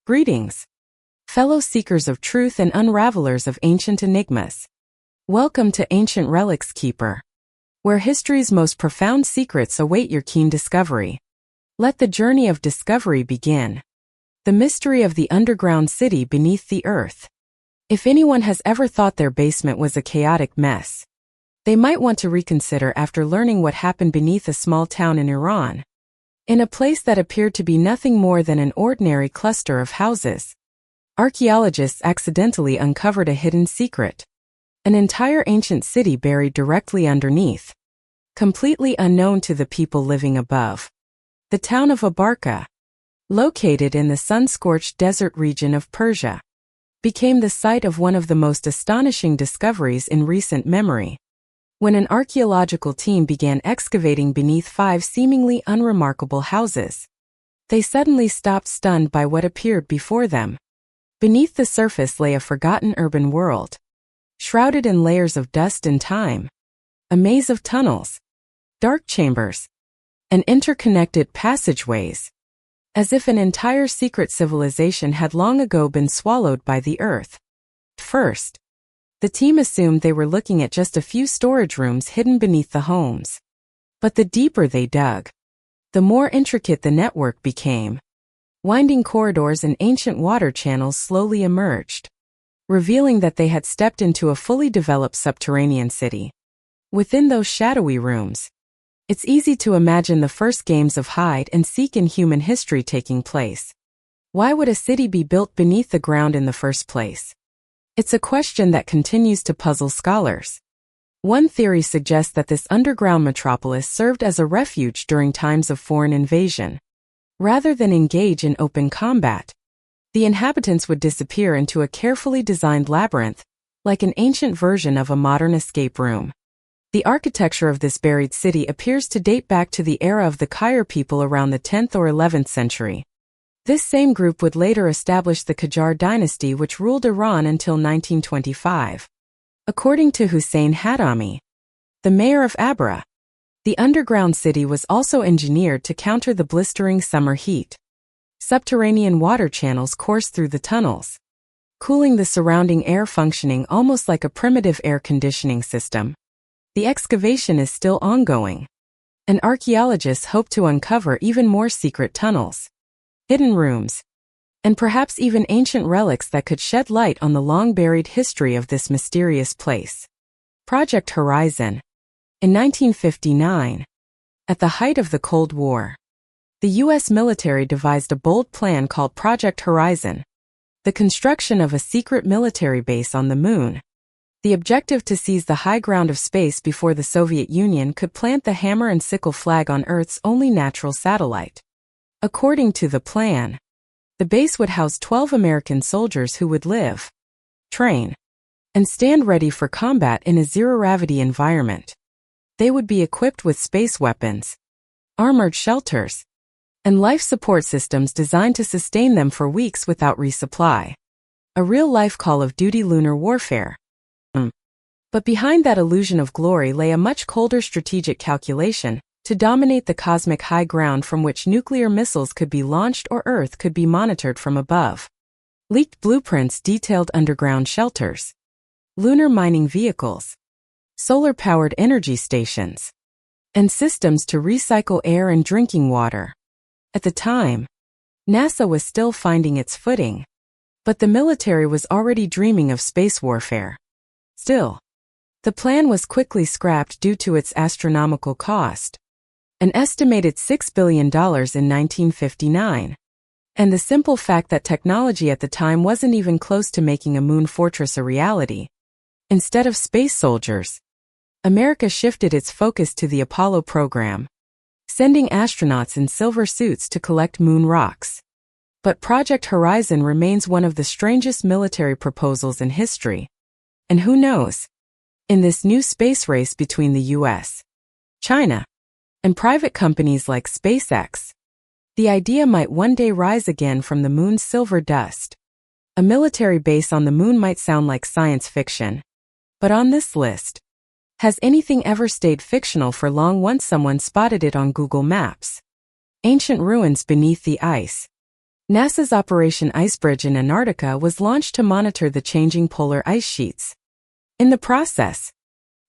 Greetings, fellow seekers of truth and unravelers of ancient enigmas. Welcome to Ancient Relics Keeper, where history's most profound secrets await your keen discovery. Let the journey of discovery begin. The mystery of the underground city beneath the earth. If anyone has ever thought their basement was a chaotic mess, they might want to reconsider after learning what happened beneath a small town in Iran. In a place that appeared to be nothing more than an ordinary cluster of houses, archaeologists accidentally uncovered a hidden secret. An entire ancient city buried directly underneath, completely unknown to the people living above. The town of Abarca, located in the sun-scorched desert region of Persia, became the site of one of the most astonishing discoveries in recent memory. When an archaeological team began excavating beneath 5 seemingly unremarkable houses, they suddenly stopped, stunned by what appeared before them. Beneath the surface lay a forgotten urban world, shrouded in layers of dust and time. A maze of tunnels, dark chambers, and interconnected passageways, as if an entire secret civilization had long ago been swallowed by the earth. First, the team assumed they were looking at just a few storage rooms hidden beneath the homes. But the deeper they dug, the more intricate the network became. Winding corridors and ancient water channels slowly emerged, revealing that they had stepped into a fully developed subterranean city. Within those shadowy rooms, it's easy to imagine the first games of hide and seek in human history taking place. Why would a city be built beneath the ground in the first place? It's a question that continues to puzzle scholars. One theory suggests that this underground metropolis served as a refuge during times of foreign invasion. Rather than engage in open combat, the inhabitants would disappear into a carefully designed labyrinth, like an ancient version of a modern escape room. The architecture of this buried city appears to date back to the era of the Qajar people around the 10th or 11th century. This same group would later establish the Qajar dynasty, which ruled Iran until 1925. According to Hussein Hatami, the mayor of Abra, the underground city was also engineered to counter the blistering summer heat. Subterranean water channels coursed through the tunnels, cooling the surrounding air, functioning almost like a primitive air conditioning system. The excavation is still ongoing, and archaeologists hope to uncover even more secret tunnels, hidden rooms, and perhaps even ancient relics that could shed light on the long-buried history of this mysterious place. Project Horizon. In 1959, at the height of the Cold War, the U.S. military devised a bold plan called Project Horizon, the construction of a secret military base on the moon. The objective to seize the high ground of space before the Soviet Union could plant the hammer and sickle flag on Earth's only natural satellite. According to the plan, the base would house 12 American soldiers who would live, train, and stand ready for combat in a zero-gravity environment. They would be equipped with space weapons, armored shelters, and life support systems designed to sustain them for weeks without resupply. A real-life Call of Duty lunar warfare. But behind that illusion of glory lay a much colder strategic calculation: to dominate the cosmic high ground from which nuclear missiles could be launched or Earth could be monitored from above. Leaked blueprints detailed underground shelters, lunar mining vehicles, solar-powered energy stations, and systems to recycle air and drinking water. At the time, NASA was still finding its footing, but the military was already dreaming of space warfare. Still, the plan was quickly scrapped due to its astronomical cost, an estimated $6 billion in 1959, and the simple fact that technology at the time wasn't even close to making a moon fortress a reality. Instead of space soldiers, America shifted its focus to the Apollo program, sending astronauts in silver suits to collect moon rocks. But Project Horizon remains one of the strangest military proposals in history. And who knows? In this new space race between the US, China, and private companies like SpaceX, the idea might one day rise again from the moon's silver dust. A military base on the moon might sound like science fiction, but on this list, has anything ever stayed fictional for long once someone spotted it on Google Maps? Ancient ruins beneath the ice. NASA's Operation Icebridge in Antarctica was launched to monitor the changing polar ice sheets. In the process,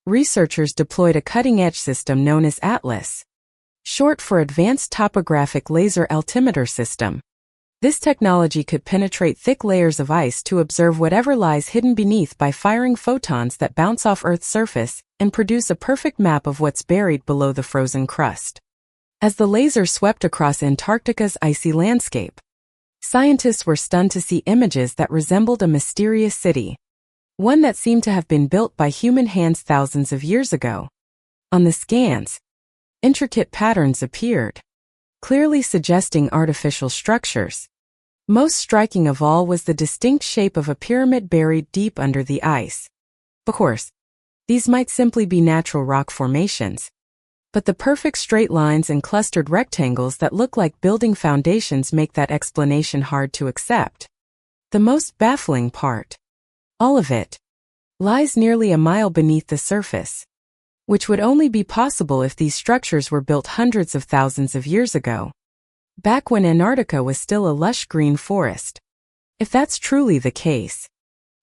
researchers deployed a cutting-edge system known as ATLAS, short for Advanced Topographic Laser Altimeter System. This technology could penetrate thick layers of ice to observe whatever lies hidden beneath by firing photons that bounce off Earth's surface and produce a perfect map of what's buried below the frozen crust. As the laser swept across Antarctica's icy landscape, scientists were stunned to see images that resembled a mysterious city, one that seemed to have been built by human hands thousands of years ago. On the scans, intricate patterns appeared, clearly suggesting artificial structures. Most striking of all was the distinct shape of a pyramid buried deep under the ice. Of course, these might simply be natural rock formations, but the perfect straight lines and clustered rectangles that look like building foundations make that explanation hard to accept. The most baffling part, all of it, lies nearly a mile beneath the surface, which would only be possible if these structures were built hundreds of thousands of years ago, back when Antarctica was still a lush green forest. If that's truly the case,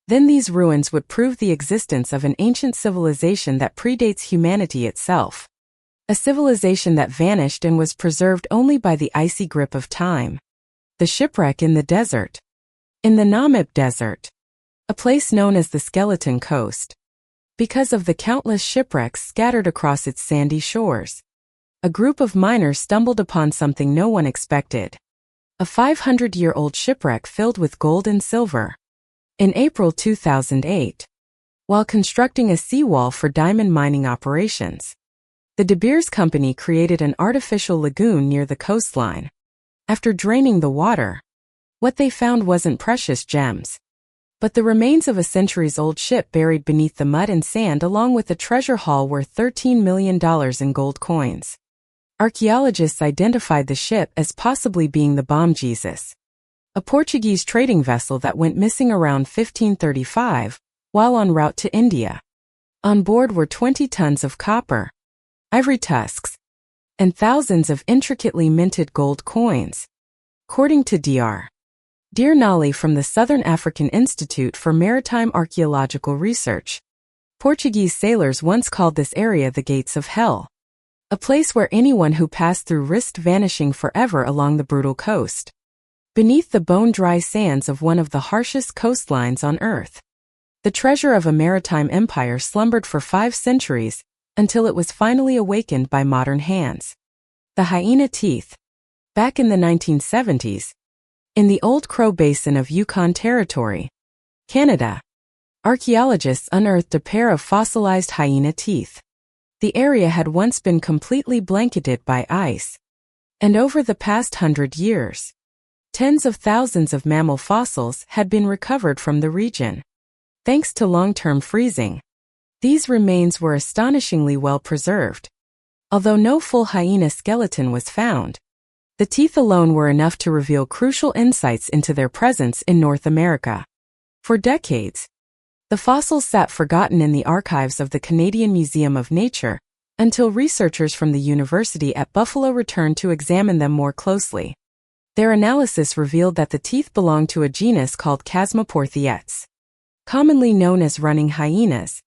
then these ruins would prove the existence of an ancient civilization that predates humanity itself. A civilization that vanished and was preserved only by the icy grip of time. The shipwreck in the desert. In the Namib Desert, a place known as the Skeleton Coast, because of the countless shipwrecks scattered across its sandy shores, a group of miners stumbled upon something no one expected. A 500-year-old shipwreck filled with gold and silver. In April 2008, while constructing a seawall for diamond mining operations, the De Beers Company created an artificial lagoon near the coastline. After draining the water, what they found wasn't precious gems, but the remains of a centuries-old ship buried beneath the mud and sand, along with a treasure haul worth $13 million in gold coins. Archaeologists identified the ship as possibly being the Bom Jesus, a Portuguese trading vessel that went missing around 1535 while en route to India. On board were 20 tons of copper, ivory tusks, and thousands of intricately minted gold coins. According to Dr. Dear Nali from the Southern African Institute for Maritime Archaeological Research, Portuguese sailors once called this area the Gates of Hell, a place where anyone who passed through risked vanishing forever along the brutal coast, beneath the bone-dry sands of one of the harshest coastlines on Earth. The treasure of a maritime empire slumbered for 5 centuries until it was finally awakened by modern hands. The hyena teeth. Back in the 1970s, in the Old Crow Basin of Yukon Territory, Canada, archaeologists unearthed a pair of fossilized hyena teeth. The area had once been completely blanketed by ice, and over the past 100 years, tens of thousands of mammal fossils had been recovered from the region. Thanks to long-term freezing, these remains were astonishingly well preserved. Although no full hyena skeleton was found, the teeth alone were enough to reveal crucial insights into their presence in North America. For decades, the fossils sat forgotten in the archives of the Canadian Museum of Nature until researchers from the University at Buffalo returned to examine them more closely. Their analysis revealed that the teeth belonged to a genus called Chasmoportheates, commonly known as running hyenas.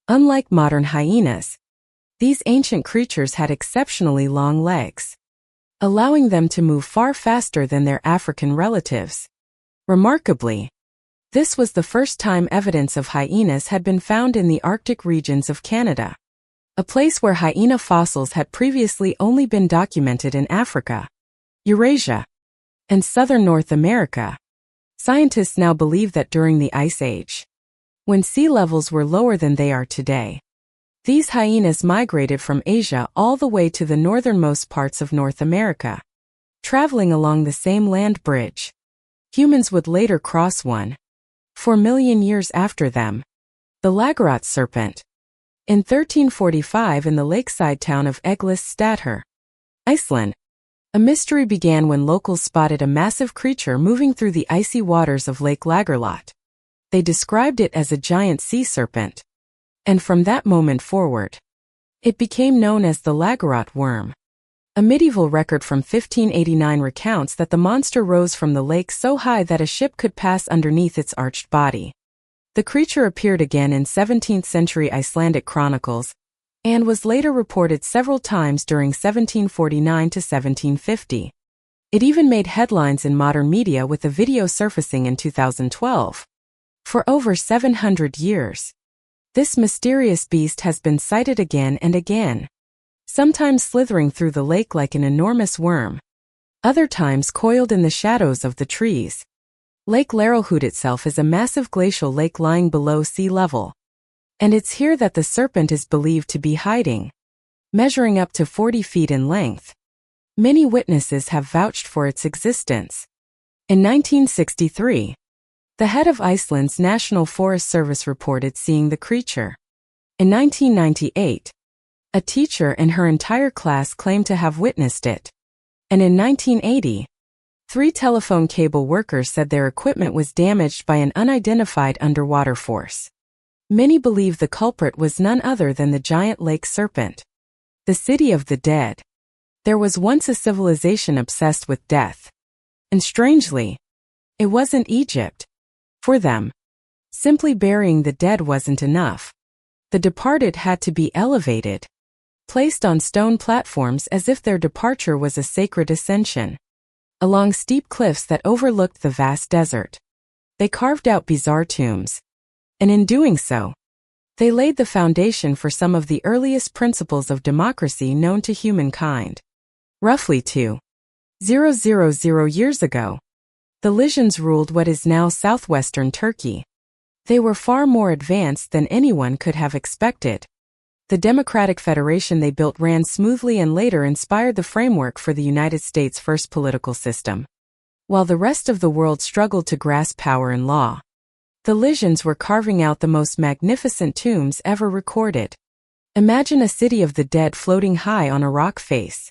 Unlike modern hyenas, these ancient creatures had exceptionally long legs, allowing them to move far faster than their African relatives. Remarkably, this was the first time evidence of hyenas had been found in the Arctic regions of Canada, a place where hyena fossils had previously only been documented in Africa, Eurasia, and southern North America. Scientists now believe that during the Ice Age, when sea levels were lower than they are today, these hyenas migrated from Asia all the way to the northernmost parts of North America, traveling along the same land bridge. Humans would later cross one, 4 million years after them. The Lagarot serpent. In 1345 in the lakeside town of Eglis-Stadher, Iceland, a mystery began when locals spotted a massive creature moving through the icy waters of Lake Lagarlot. They described it as a giant sea serpent, and from that moment forward, it became known as the Lagarot worm. A medieval record from 1589 recounts that the monster rose from the lake so high that a ship could pass underneath its arched body. The creature appeared again in 17th-century Icelandic chronicles, and was later reported several times during 1749 to 1750. It even made headlines in modern media with a video surfacing in 2012. For over 700 years, this mysterious beast has been sighted again and again, sometimes slithering through the lake like an enormous worm, other times coiled in the shadows of the trees. Lake Laralhute itself is a massive glacial lake lying below sea level, and it's here that the serpent is believed to be hiding, measuring up to 40 feet in length. Many witnesses have vouched for its existence. In 1963, the head of Iceland's National Forest Service reported seeing the creature. In 1998, a teacher and her entire class claimed to have witnessed it. And in 1980, 3 telephone cable workers said their equipment was damaged by an unidentified underwater force. Many believe the culprit was none other than the giant lake serpent. The city of the dead. There was once a civilization obsessed with death. And strangely, it wasn't Egypt. For them, simply burying the dead wasn't enough. The departed had to be elevated, placed on stone platforms as if their departure was a sacred ascension, along steep cliffs that overlooked the vast desert. They carved out bizarre tombs, and in doing so, they laid the foundation for some of the earliest principles of democracy known to humankind. Roughly 2,000 years ago, the Lycians ruled what is now southwestern Turkey. They were far more advanced than anyone could have expected. The democratic federation they built ran smoothly and later inspired the framework for the United States' first political system. While the rest of the world struggled to grasp power and law, the Lycians were carving out the most magnificent tombs ever recorded. Imagine a city of the dead floating high on a rock face.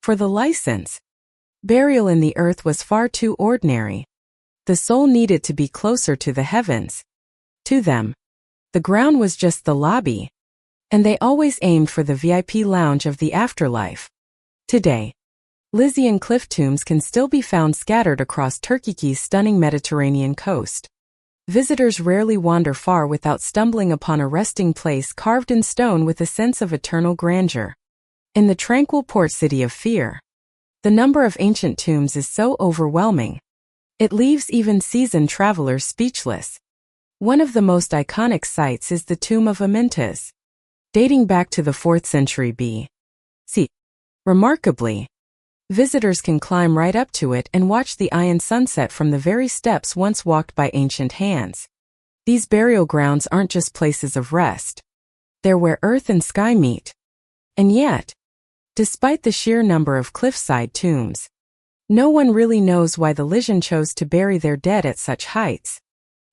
For the Lycians, burial in the earth was far too ordinary. The soul needed to be closer to the heavens. To them, the ground was just the lobby, and they always aimed for the VIP lounge of the afterlife. Today, Lycian cliff tombs can still be found scattered across Turkey's stunning Mediterranean coast. Visitors rarely wander far without stumbling upon a resting place carved in stone with a sense of eternal grandeur. In the tranquil port city of Fear, the number of ancient tombs is so overwhelming, it leaves even seasoned travelers speechless. One of the most iconic sites is the tomb of Amyntas, dating back to the 4th century B.C. Remarkably, visitors can climb right up to it and watch the Iron sunset from the very steps once walked by ancient hands. These burial grounds aren't just places of rest. They're where earth and sky meet. And yet, despite the sheer number of cliffside tombs, no one really knows why the Lycian chose to bury their dead at such heights.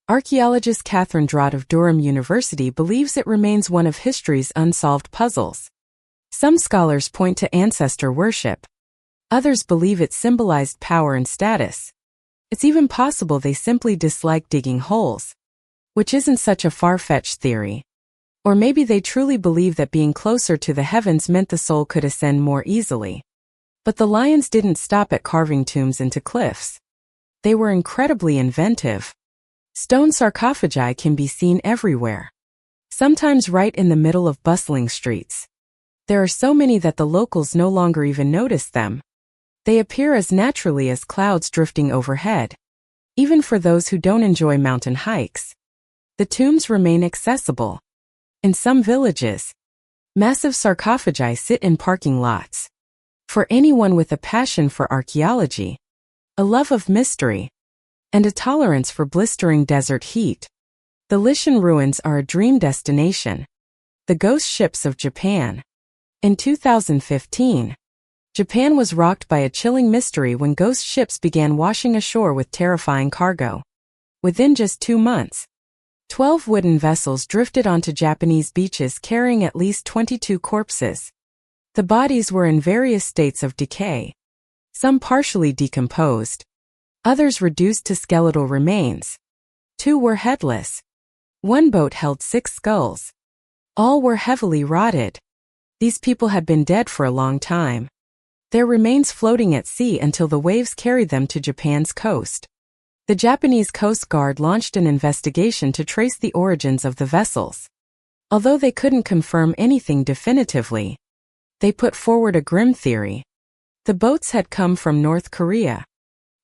Archaeologist Catherine Drott of Durham University believes it remains one of history's unsolved puzzles. Some scholars point to ancestor worship. Others believe it symbolized power and status. It's even possible they simply disliked digging holes, which isn't such a far-fetched theory. Or maybe they truly believe that being closer to the heavens meant the soul could ascend more easily. But the Lycians didn't stop at carving tombs into cliffs. They were incredibly inventive. Stone sarcophagi can be seen everywhere, sometimes right in the middle of bustling streets. There are so many that the locals no longer even notice them. They appear as naturally as clouds drifting overhead. Even for those who don't enjoy mountain hikes, the tombs remain accessible. In some villages, massive sarcophagi sit in parking lots. For anyone with a passion for archaeology, a love of mystery, and a tolerance for blistering desert heat, the Lycian ruins are a dream destination. The ghost ships of Japan. In 2015, Japan was rocked by a chilling mystery when ghost ships began washing ashore with terrifying cargo. Within just 2 months, 12 wooden vessels drifted onto Japanese beaches carrying at least 22 corpses. The bodies were in various states of decay, some partially decomposed, others reduced to skeletal remains. 2 were headless. 1 boat held 6 skulls. All were heavily rotted. These people had been dead for a long time. their remains floating at sea until the waves carried them to Japan's coast. The Japanese Coast Guard launched an investigation to trace the origins of the vessels. Although they couldn't confirm anything definitively, they put forward a grim theory. The boats had come from North Korea,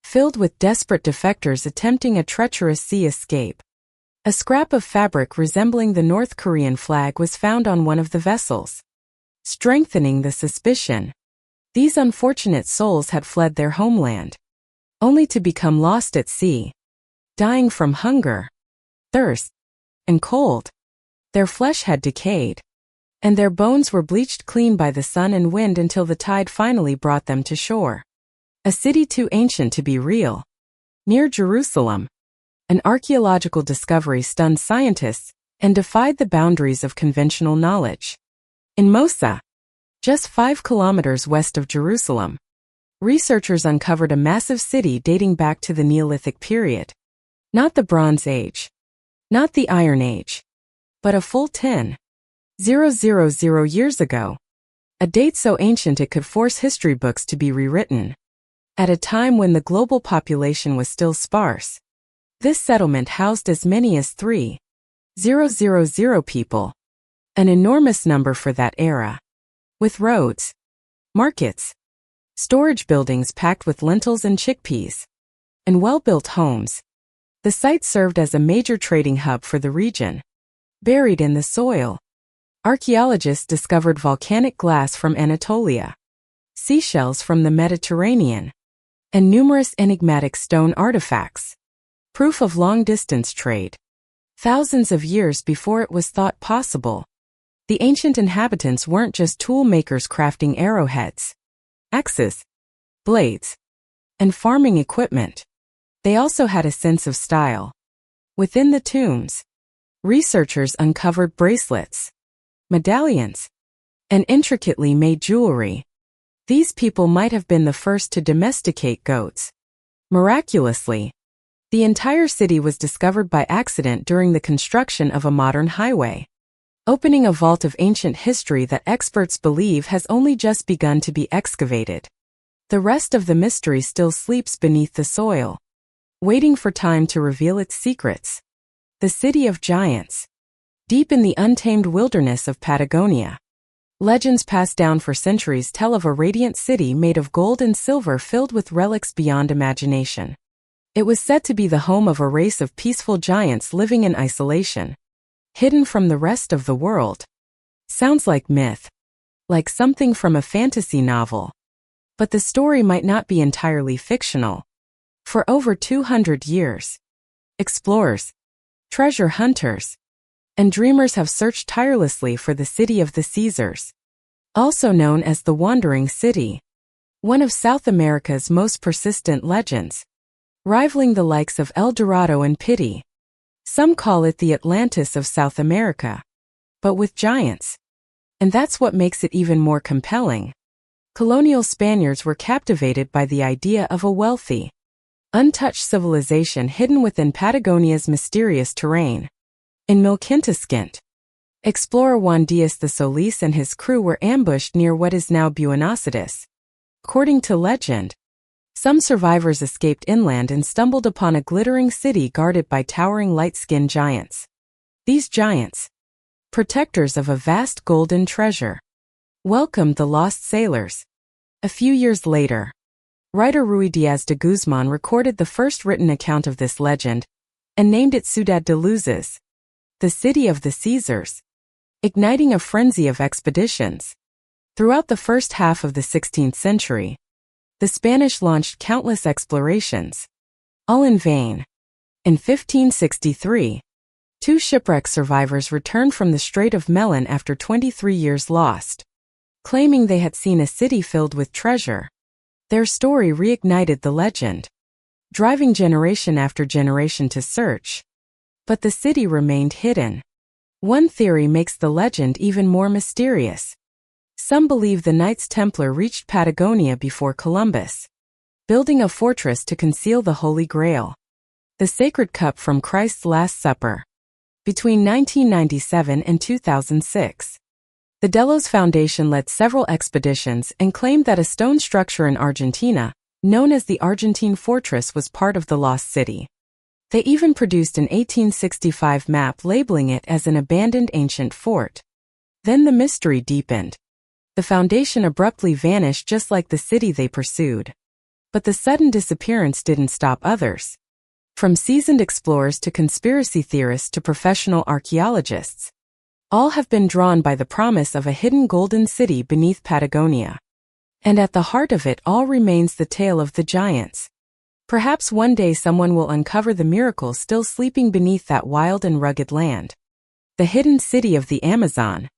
filled with desperate defectors attempting a treacherous sea escape. A scrap of fabric resembling the North Korean flag was found on one of the vessels, strengthening the suspicion. These unfortunate souls had fled their homeland, only to become lost at sea, dying from hunger, thirst, and cold. Their flesh had decayed, and their bones were bleached clean by the sun and wind until the tide finally brought them to shore. A city too ancient to be real. Near Jerusalem, an archaeological discovery stunned scientists and defied the boundaries of conventional knowledge. In Mosul, just 5 kilometers west of Jerusalem, researchers uncovered a massive city dating back to the Neolithic period. Not the Bronze Age, not the Iron Age, but a full 10,000 years ago. A date so ancient it could force history books to be rewritten. At a time when the global population was still sparse, this settlement housed as many as 3,000 people, an enormous number for that era. With roads, markets, storage buildings packed with lentils and chickpeas, and well-built homes, the site served as a major trading hub for the region. Buried in the soil, archaeologists discovered volcanic glass from Anatolia, seashells from the Mediterranean, and numerous enigmatic stone artifacts, proof of long-distance trade. Thousands of years before it was thought possible, the ancient inhabitants weren't just tool makers crafting arrowheads, axes, blades, and farming equipment. They also had a sense of style. Within the tombs, researchers uncovered bracelets, medallions, and intricately made jewelry. These people might have been the first to domesticate goats. Miraculously, the entire city was discovered by accident during the construction of a modern highway, opening a vault of ancient history that experts believe has only just begun to be excavated. The rest of the mystery still sleeps beneath the soil, waiting for time to reveal its secrets. The City of Giants. Deep in the untamed wilderness of Patagonia, legends passed down for centuries tell of a radiant city made of gold and silver filled with relics beyond imagination. It was said to be the home of a race of peaceful giants living in isolation, hidden from the rest of the world. Sounds like myth, like something from a fantasy novel. But the story might not be entirely fictional. For over 200 years, explorers, treasure hunters, and dreamers have searched tirelessly for the city of the Caesars, also known as the Wandering City, one of South America's most persistent legends, rivaling the likes of El Dorado and Pitti. Some call it the Atlantis of South America, but with giants. And that's what makes it even more compelling. Colonial Spaniards were captivated by the idea of a wealthy, untouched civilization hidden within Patagonia's mysterious terrain. In Milquintasquint, explorer Juan Diaz de Solís and his crew were ambushed near what is now Buenos Aires. According to legend, some survivors escaped inland and stumbled upon a glittering city guarded by towering light-skinned giants. These giants, protectors of a vast golden treasure, welcomed the lost sailors. A few years later, writer Ruy Diaz de Guzman recorded the first written account of this legend and named it Ciudad de Luces, the city of the Caesars, igniting a frenzy of expeditions. Throughout the first half of the 16th century, the Spanish launched countless explorations, all in vain. In 1563, 2 shipwreck survivors returned from the Strait of Melon after 23 years lost, claiming they had seen a city filled with treasure. Their story reignited the legend, driving generation after generation to search. But the city remained hidden. One theory makes the legend even more mysterious. Some believe the Knights Templar reached Patagonia before Columbus, building a fortress to conceal the Holy Grail, the sacred cup from Christ's Last Supper. Between 1997 and 2006, The Delos Foundation led several expeditions and claimed that a stone structure in Argentina, known as the Argentine Fortress, was part of the lost city. They even produced an 1865 map labeling it as an abandoned ancient fort. Then the mystery deepened. The foundation abruptly vanished just like the city they pursued. But the sudden disappearance didn't stop others. From seasoned explorers to conspiracy theorists to professional archaeologists, all have been drawn by the promise of a hidden golden city beneath Patagonia. And at the heart of it all remains the tale of the giants. Perhaps one day someone will uncover the miracle still sleeping beneath that wild and rugged land. The hidden city of the Amazon.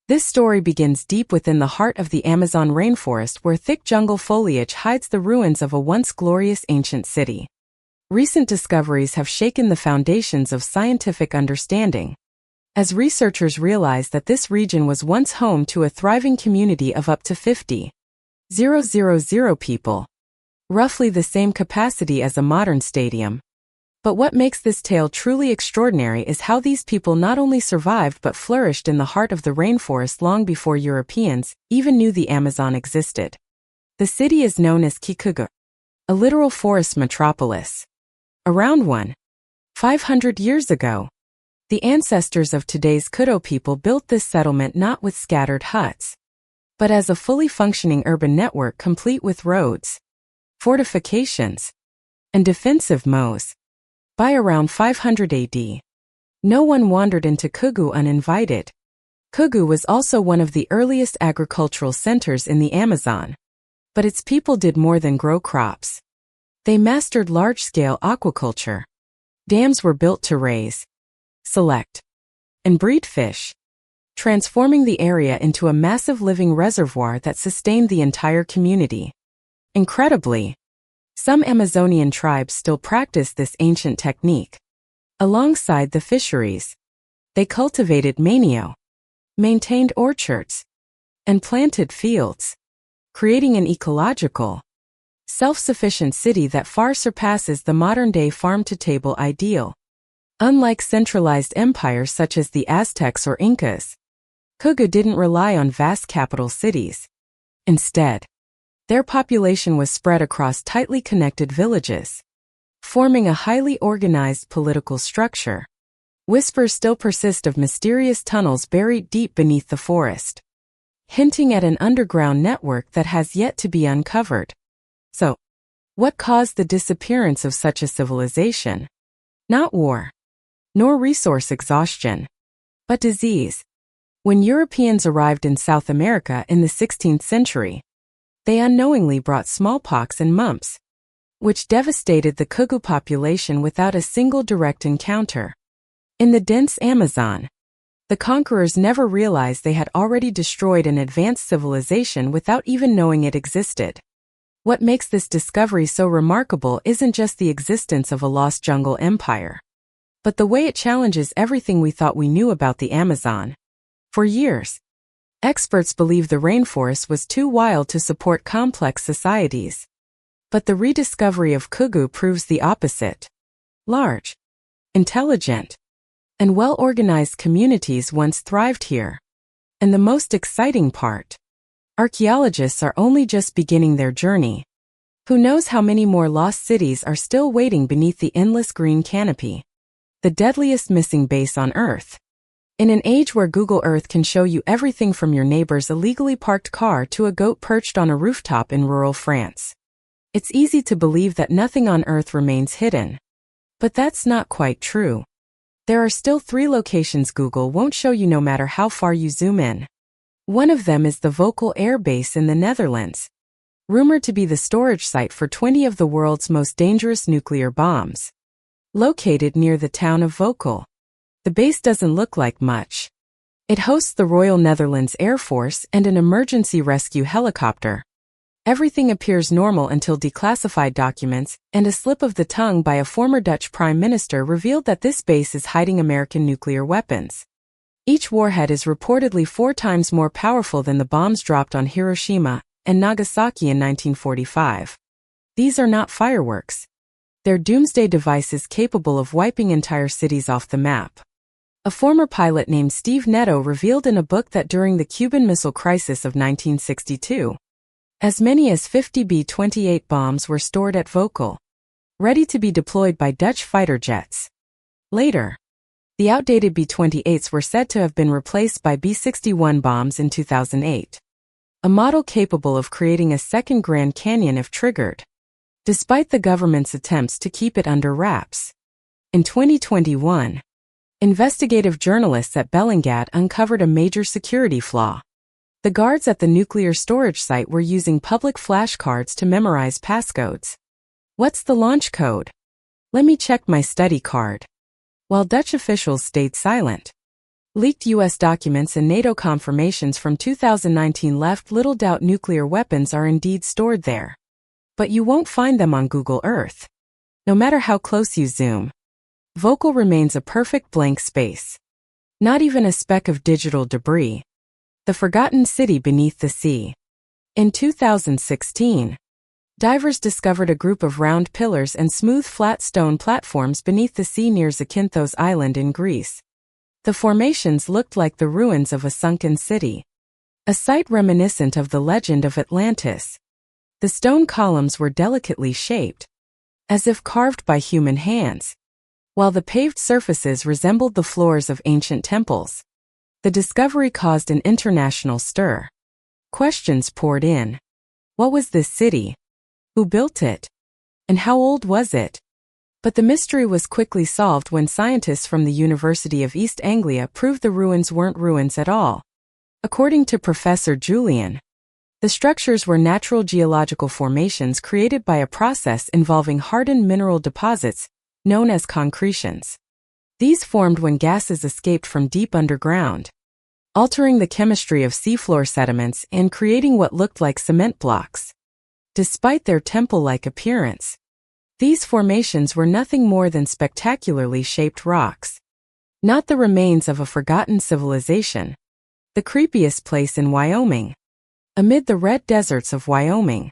This story begins deep within the heart of the Amazon rainforest, where thick jungle foliage hides the ruins of a once glorious ancient city. Recent discoveries have shaken the foundations of scientific understanding, as researchers realize that this region was once home to a thriving community of up to 50,000 people, roughly the same capacity as a modern stadium. But what makes this tale truly extraordinary is how these people not only survived but flourished in the heart of the rainforest long before Europeans even knew the Amazon existed. The city is known as Kikugu, a literal forest metropolis. Around 1,500 years ago, the ancestors of today's Kudo people built this settlement not with scattered huts, but as a fully functioning urban network complete with roads, fortifications, and defensive moats. By around 500 AD, no one wandered into Kugu uninvited. Kugu was also one of the earliest agricultural centers in the Amazon. But its people did more than grow crops. They mastered large-scale aquaculture. Dams were built to raise, select, and breed fish, transforming the area into a massive living reservoir that sustained the entire community. Incredibly, some Amazonian tribes still practice this ancient technique. Alongside the fisheries, they cultivated manio, maintained orchards, and planted fields, creating an ecological, self-sufficient city that far surpasses the modern-day farm-to-table ideal. Unlike centralized empires such as the Aztecs or Incas, Kugu didn't rely on vast capital cities. Instead, their population was spread across tightly connected villages, forming a highly organized political structure. Whispers still persist of mysterious tunnels buried deep beneath the forest, hinting at an underground network that has yet to be uncovered. So, what caused the disappearance of such a civilization? Not war, nor resource exhaustion, but disease. When Europeans arrived in South America in the 16th century, they unknowingly brought smallpox and mumps, which devastated the Kugu population without a single direct encounter. In the dense Amazon, the conquerors never realized they had already destroyed an advanced civilization without even knowing it existed. What makes this discovery so remarkable isn't just the existence of a lost jungle empire, but the way it challenges everything we thought we knew about the Amazon. For years, experts believed the rainforest was too wild to support complex societies. But the rediscovery of Kugu proves the opposite. Large, intelligent, and well-organized communities once thrived here. And the most exciting part, archaeologists are only just beginning their journey. Who knows how many more lost cities are still waiting beneath the endless green canopy? The deadliest missing base on Earth. In an age where Google Earth can show you everything from your neighbor's illegally parked car to a goat perched on a rooftop in rural France, it's easy to believe that nothing on Earth remains hidden. But that's not quite true. There are still 3 locations Google won't show you no matter how far you zoom in. One of them is the Vocal Air Base in the Netherlands, rumored to be the storage site for 20 of the world's most dangerous nuclear bombs. Located near the town of Vocal, the base doesn't look like much. It hosts the Royal Netherlands Air Force and an emergency rescue helicopter. Everything appears normal until declassified documents and a slip of the tongue by a former Dutch prime minister revealed that this base is hiding American nuclear weapons. Each warhead is reportedly 4 times more powerful than the bombs dropped on Hiroshima and Nagasaki in 1945. These are not fireworks. They're doomsday devices capable of wiping entire cities off the map. A former pilot named Steve Netto revealed in a book that during the Cuban Missile Crisis of 1962, as many as 50 B-28 bombs were stored at Vocal, ready to be deployed by Dutch fighter jets. Later, the outdated B-28s were said to have been replaced by B-61 bombs in 2008, a model capable of creating a second Grand Canyon if triggered, despite the government's attempts to keep it under wraps. In 2021, investigative journalists at Bellingat uncovered a major security flaw. The guards at the nuclear storage site were using public flashcards to memorize passcodes. What's the launch code? Let me check my study card. While Dutch officials stayed silent, leaked U.S. documents and NATO confirmations from 2019 left little doubt nuclear weapons are indeed stored there. But you won't find them on Google Earth. No matter how close you zoom, Vocal remains a perfect blank space. Not even a speck of digital debris. The forgotten city beneath the sea. In 2016, divers discovered a group of round pillars and smooth flat stone platforms beneath the sea near Zakynthos Island in Greece. The formations looked like the ruins of a sunken city, a site reminiscent of the legend of Atlantis. The stone columns were delicately shaped, as if carved by human hands, while the paved surfaces resembled the floors of ancient temples. The discovery caused an international stir. Questions poured in. What was this city? Who built it? And how old was it? But the mystery was quickly solved when scientists from the University of East Anglia proved the ruins weren't ruins at all. According to Professor Julian, the structures were natural geological formations created by a process involving hardened mineral deposits known as concretions. These formed when gases escaped from deep underground, altering the chemistry of seafloor sediments and creating what looked like cement blocks. Despite their temple-like appearance, these formations were nothing more than spectacularly shaped rocks. Not the remains of a forgotten civilization. The creepiest place in Wyoming. Amid the red deserts of Wyoming,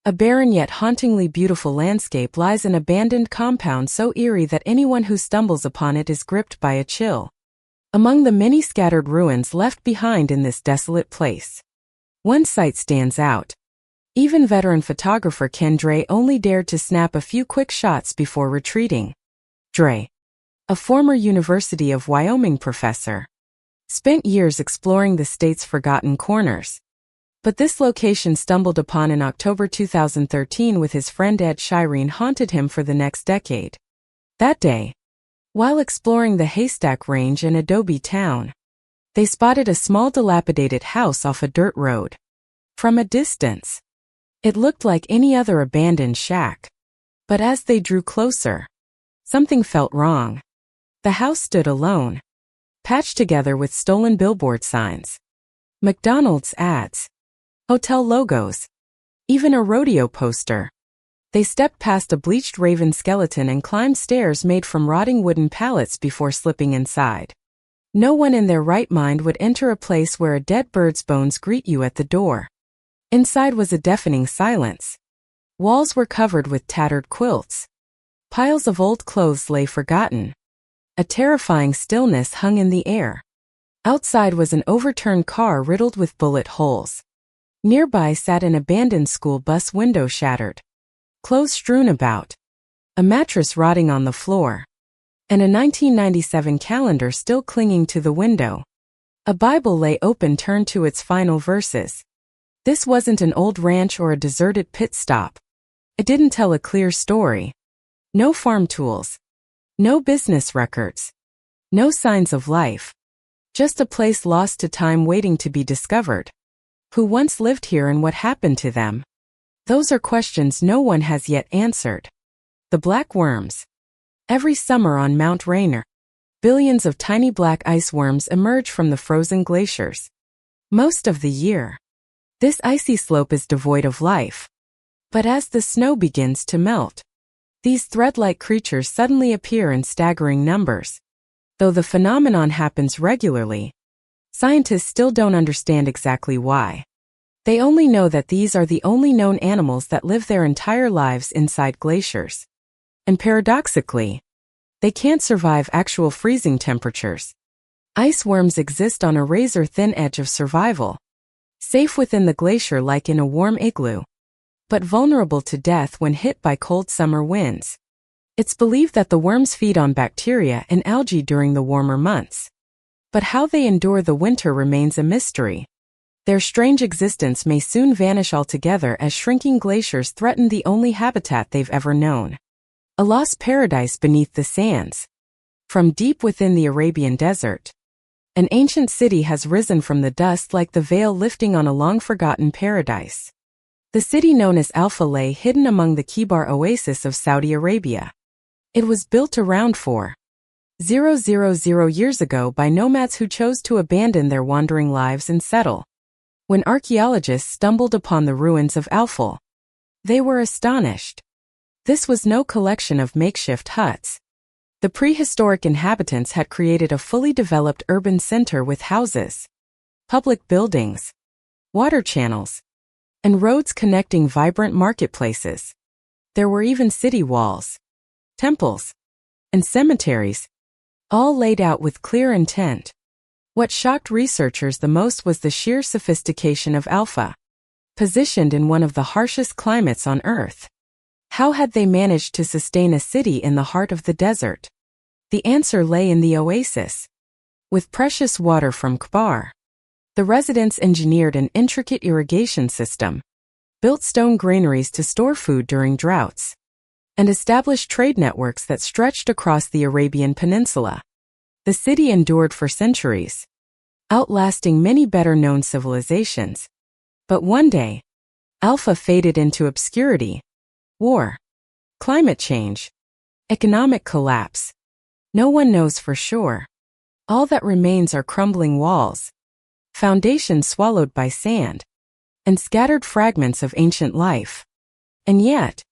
a barren yet hauntingly beautiful landscape lies an abandoned compound so eerie that anyone who stumbles upon it is gripped by a chill. Among the many scattered ruins left behind in this desolate place, one site stands out. Even veteran photographer Ken Dre only dared to snap a few quick shots before retreating. Dre, a former University of Wyoming professor, spent years exploring the state's forgotten corners. But this location stumbled upon in October 2013 with his friend Ed Shireen haunted him for the next decade. That day, while exploring the Haystack Range in Adobe Town, they spotted a small dilapidated house off a dirt road. From a distance, it looked like any other abandoned shack. But as they drew closer, something felt wrong. The house stood alone, patched together with stolen billboard signs, McDonald's ads, hotel logos, even a rodeo poster. They stepped past a bleached raven skeleton and climbed stairs made from rotting wooden pallets before slipping inside. No one in their right mind would enter a place where a dead bird's bones greet you at the door. Inside was a deafening silence. Walls were covered with tattered quilts. Piles of old clothes lay forgotten. A terrifying stillness hung in the air. Outside was an overturned car riddled with bullet holes. Nearby sat an abandoned school bus window shattered, clothes strewn about, a mattress rotting on the floor, and a 1997 calendar still clinging to the window. A Bible lay open turned to its final verses. This wasn't an old ranch or a deserted pit stop. It didn't tell a clear story. No farm tools. No business records. No signs of life. Just a place lost to time waiting to be discovered. Who once lived here and what happened to them? Those are questions no one has yet answered. The black worms. Every summer on Mount Rainier, billions of tiny black ice worms emerge from the frozen glaciers. Most of the year, this icy slope is devoid of life. But as the snow begins to melt, these thread-like creatures suddenly appear in staggering numbers. Though the phenomenon happens regularly, scientists still don't understand exactly why. They only know that these are the only known animals that live their entire lives inside glaciers. And paradoxically, they can't survive actual freezing temperatures. Ice worms exist on a razor-thin edge of survival, safe within the glacier like in a warm igloo, but vulnerable to death when hit by cold summer winds. It's believed that the worms feed on bacteria and algae during the warmer months. But how they endure the winter remains a mystery. Their strange existence may soon vanish altogether as shrinking glaciers threaten the only habitat they've ever known. A lost paradise beneath the sands. From deep within the Arabian desert, an ancient city has risen from the dust like the veil lifting on a long-forgotten paradise. The city known as Alpha lay hidden among the Kibar oasis of Saudi Arabia. It was built around 4,000 years ago by nomads who chose to abandon their wandering lives and settle. When archaeologists stumbled upon the ruins of Alpha, they were astonished. This was no collection of makeshift huts. The prehistoric inhabitants had created a fully developed urban center with houses, public buildings, water channels, and roads connecting vibrant marketplaces. There were even city walls, temples, and cemeteries, all laid out with clear intent. What shocked researchers the most was the sheer sophistication of Alpha. Positioned in one of the harshest climates on Earth, how had they managed to sustain a city in the heart of the desert? The answer lay in the oasis. With precious water from Kbar, the residents engineered an intricate irrigation system, built stone granaries to store food during droughts, and established trade networks that stretched across the Arabian Peninsula. The city endured for centuries, outlasting many better-known civilizations. But one day, Alpha faded into obscurity. War, climate change, economic collapse. No one knows for sure. All that remains are crumbling walls, foundations swallowed by sand, and scattered fragments of ancient life. And yet,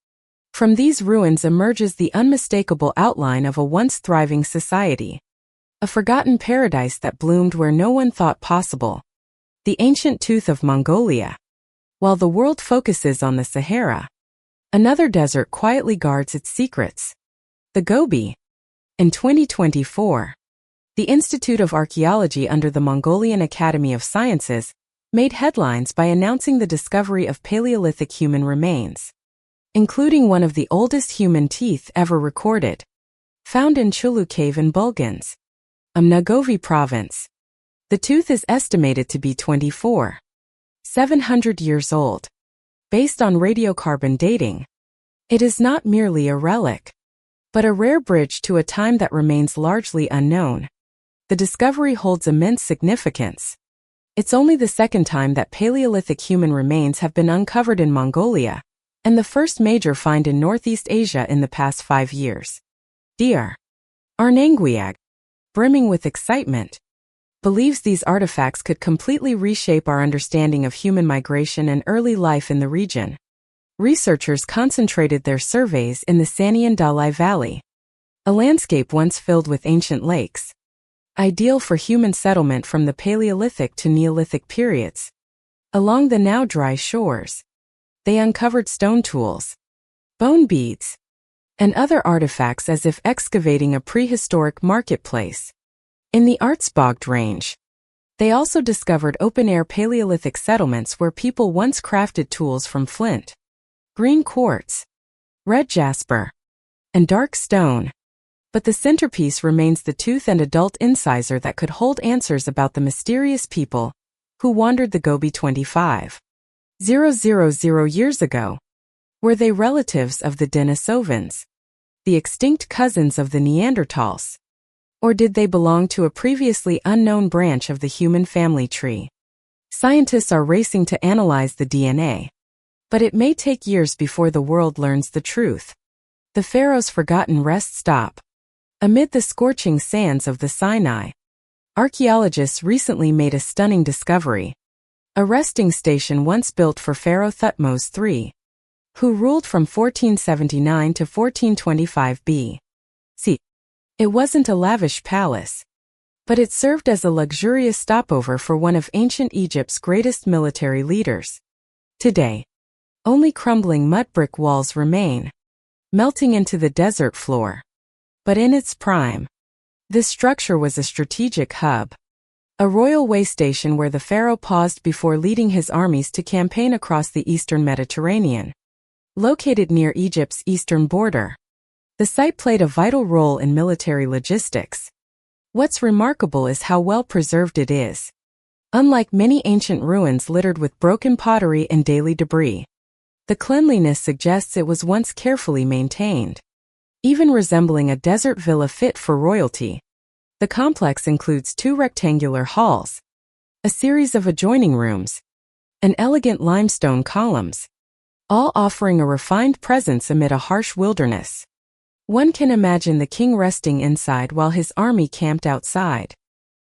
from these ruins emerges the unmistakable outline of a once thriving society. A forgotten paradise that bloomed where no one thought possible. The ancient tooth of Mongolia. While the world focuses on the Sahara, another desert quietly guards its secrets. The Gobi. In 2024, the Institute of Archaeology under the Mongolian Academy of Sciences made headlines by announcing the discovery of Paleolithic human remains, including one of the oldest human teeth ever recorded, found in Chulu Cave in Bulgans, Umnagovi province. The tooth is estimated to be 2,400 years old. Based on radiocarbon dating, it is not merely a relic, but a rare bridge to a time that remains largely unknown. The discovery holds immense significance. It's only the second time that Paleolithic human remains have been uncovered in Mongolia, and the first major find in Northeast Asia in the past 5 years. Dr. Arnanguiag, brimming with excitement, believes these artifacts could completely reshape our understanding of human migration and early life in the region. Researchers concentrated their surveys in the Sanian Dalai Valley, a landscape once filled with ancient lakes, ideal for human settlement from the Paleolithic to Neolithic periods. Along the now dry shores, they uncovered stone tools, bone beads, and other artifacts as if excavating a prehistoric marketplace. In the Artsbogd Range, they also discovered open-air Paleolithic settlements where people once crafted tools from flint, green quartz, red jasper, and dark stone. But the centerpiece remains the tooth and adult incisor that could hold answers about the mysterious people who wandered the Gobi 25,000 years ago. Were they relatives of the Denisovans, the extinct cousins of the Neanderthals? Or did they belong to a previously unknown branch of the human family tree? Scientists are racing to analyze the DNA, but it may take years before the world learns the truth. The pharaoh's forgotten rest stop. Amid the scorching sands of the Sinai, archaeologists recently made a stunning discovery. A resting station once built for Pharaoh Thutmose III, who ruled from 1479 to 1425 B.C. It wasn't a lavish palace, but it served as a luxurious stopover for one of ancient Egypt's greatest military leaders. Today, only crumbling mud brick walls remain, melting into the desert floor. But in its prime, This structure was a strategic hub, a royal way station where the pharaoh paused before leading his armies to campaign across the eastern Mediterranean. Located near Egypt's eastern border, the site played a vital role in military logistics. What's remarkable is how well preserved it is. Unlike many ancient ruins littered with broken pottery and daily debris, the cleanliness suggests it was once carefully maintained, even resembling a desert villa fit for royalty. The complex includes 2 rectangular halls, a series of adjoining rooms, and elegant limestone columns, all offering a refined presence amid a harsh wilderness. One can imagine the king resting inside while his army camped outside,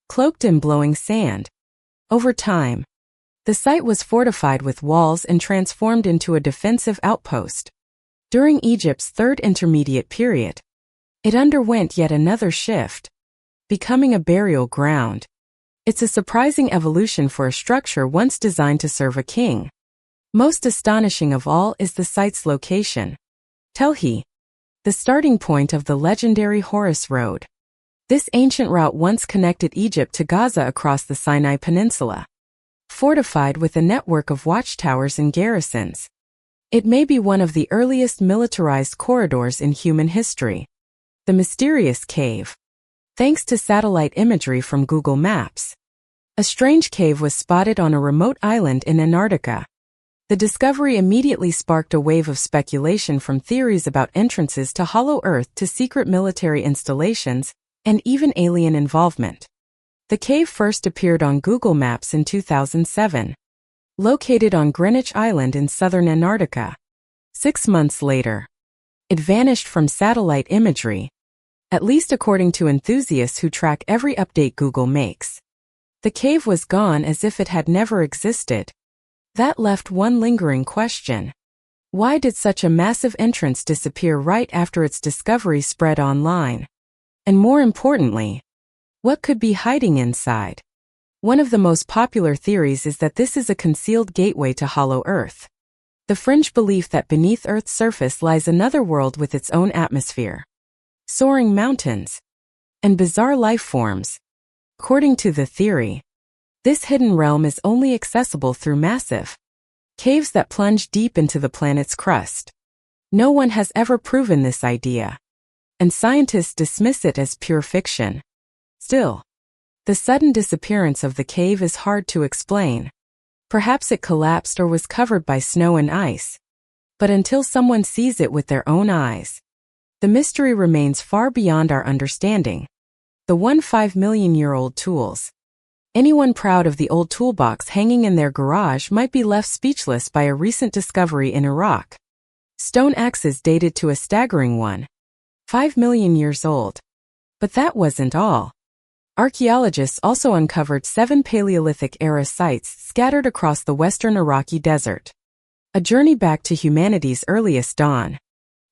cloaked in blowing sand. Over time, the site was fortified with walls and transformed into a defensive outpost. During Egypt's Third Intermediate Period, it underwent yet another shift, becoming a burial ground. It's a surprising evolution for a structure once designed to serve a king. Most astonishing of all is the site's location. Telhi, the starting point of the legendary Horus Road. This ancient route once connected Egypt to Gaza across the Sinai Peninsula, fortified with a network of watchtowers and garrisons. It may be one of the earliest militarized corridors in human history. The mysterious cave. Thanks to satellite imagery from Google Maps, a strange cave was spotted on a remote island in Antarctica. The discovery immediately sparked a wave of speculation, from theories about entrances to Hollow Earth to secret military installations, and even alien involvement. The cave first appeared on Google Maps in 2007. Located on Greenwich Island in southern Antarctica. 6 months later, it vanished from satellite imagery, at least according to enthusiasts who track every update Google makes. The cave was gone as if it had never existed. That left one lingering question. Why did such a massive entrance disappear right after its discovery spread online? And more importantly, what could be hiding inside? One of the most popular theories is that this is a concealed gateway to Hollow Earth. The fringe belief that beneath Earth's surface lies another world with its own atmosphere, soaring mountains, and bizarre life forms. According to the theory, this hidden realm is only accessible through massive caves that plunge deep into the planet's crust. No one has ever proven this idea, and scientists dismiss it as pure fiction. Still, the sudden disappearance of the cave is hard to explain. Perhaps it collapsed or was covered by snow and ice. But until someone sees it with their own eyes, the mystery remains far beyond our understanding. The 5 million-year-old tools. Anyone proud of the old toolbox hanging in their garage might be left speechless by a recent discovery in Iraq. Stone axes dated to a staggering 5 million years old. But that wasn't all. Archaeologists also uncovered 7 Paleolithic-era sites scattered across the western Iraqi desert. A journey back to humanity's earliest dawn.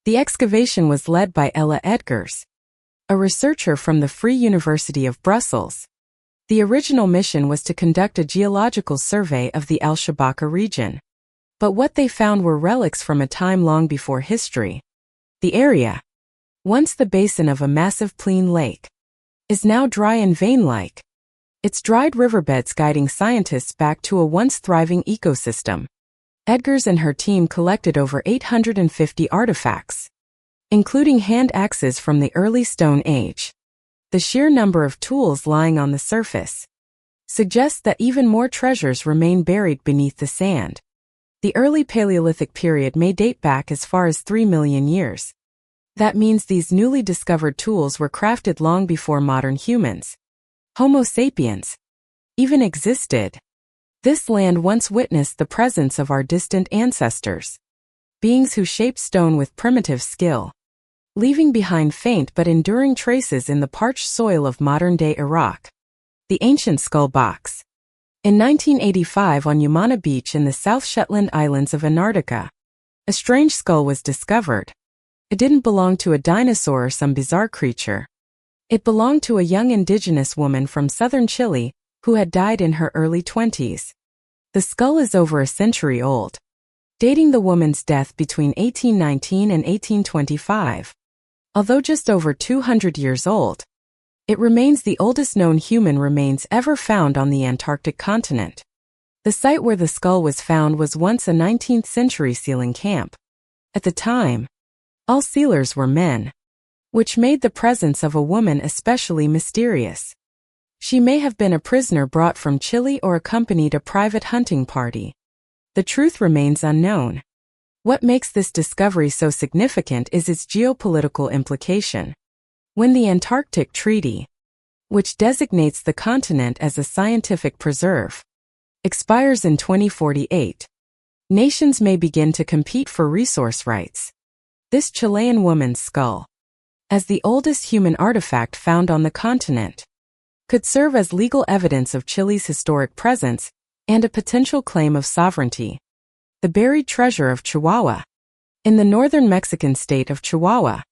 The excavation was led by Ella Edgars, a researcher from the Free University of Brussels. The original mission was to conduct a geological survey of the Al-Shabaka region. But what they found were relics from a time long before history. The area, once the basin of a massive clean lake, is now dry and vein-like. Its dried riverbeds guiding scientists back to a once thriving ecosystem. Edgars and her team collected over 850 artifacts, including hand axes from the early Stone Age. The sheer number of tools lying on the surface suggests that even more treasures remain buried beneath the sand. The early Paleolithic period may date back as far as 3 million years. That means these newly discovered tools were crafted long before modern humans, Homo sapiens, even existed. This land once witnessed the presence of our distant ancestors, beings who shaped stone with primitive skill, leaving behind faint but enduring traces in the parched soil of modern-day Iraq. The ancient skull box. In 1985 on Yamana Beach in the South Shetland Islands of Antarctica, a strange skull was discovered. It didn't belong to a dinosaur or some bizarre creature. It belonged to a young indigenous woman from southern Chile who had died in her early 20s. The skull is over a century old, dating the woman's death between 1819 and 1825. Although just over 200 years old, It remains the oldest known human remains ever found on the Antarctic continent. The site where the skull was found was once a 19th-century sealing camp. At the time, all sealers were men, which made the presence of a woman especially mysterious. She may have been a prisoner brought from Chile or accompanied a private hunting party. The truth remains unknown. What makes this discovery so significant is its geopolitical implication. When the Antarctic Treaty, which designates the continent as a scientific preserve, expires in 2048, nations may begin to compete for resource rights. This Chilean woman's skull, as the oldest human artifact found on the continent, could serve as legal evidence of Chile's historic presence and a potential claim of sovereignty. The buried treasure of Chihuahua. In the northern Mexican state of Chihuahua,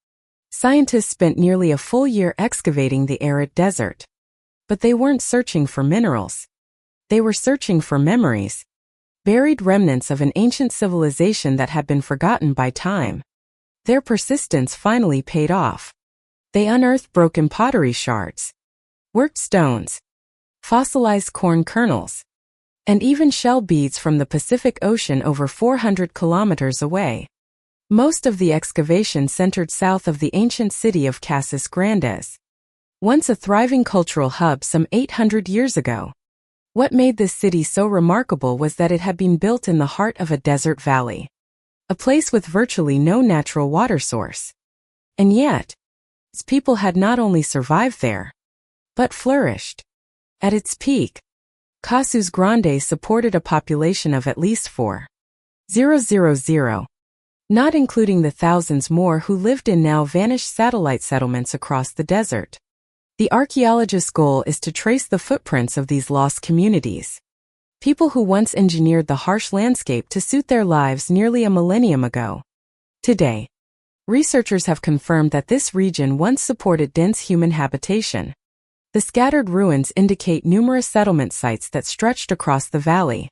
scientists spent nearly a full year excavating the arid desert. But they weren't searching for minerals. They were searching for memories, buried remnants of an ancient civilization that had been forgotten by time. Their persistence finally paid off. They unearthed broken pottery shards, worked stones, fossilized corn kernels, and even shell beads from the Pacific Ocean over 400 kilometers away. Most of the excavation centered south of the ancient city of Casas Grandes, once a thriving cultural hub some 800 years ago. What made this city so remarkable was that it had been built in the heart of a desert valley, a place with virtually no natural water source. And yet, its people had not only survived there, but flourished. At its peak, Casas Grandes supported a population of at least 4,000, not including the thousands more who lived in now vanished satellite settlements across the desert. The archaeologist's goal is to trace the footprints of these lost communities, people who once engineered the harsh landscape to suit their lives nearly a millennium ago. Today, researchers have confirmed that this region once supported dense human habitation. The scattered ruins indicate numerous settlement sites that stretched across the valley,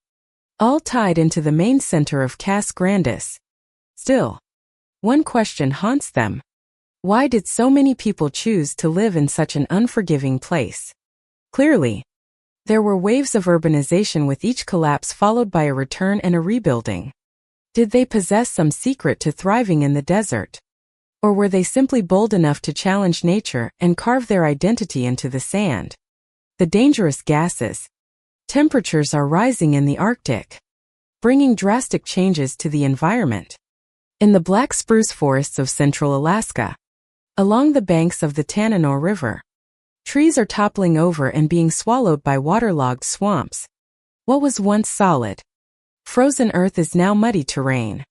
all tied into the main center of Casas Grandes. Still, one question haunts them. Why did so many people choose to live in such an unforgiving place? Clearly, there were waves of urbanization with each collapse followed by a return and a rebuilding. Did they possess some secret to thriving in the desert? Or were they simply bold enough to challenge nature and carve their identity into the sand? The dangerous gases. Temperatures are rising in the Arctic, bringing drastic changes to the environment. In the black spruce forests of central Alaska, along the banks of the Tanana River, trees are toppling over and being swallowed by waterlogged swamps. What was once solid, frozen earth is now muddy terrain,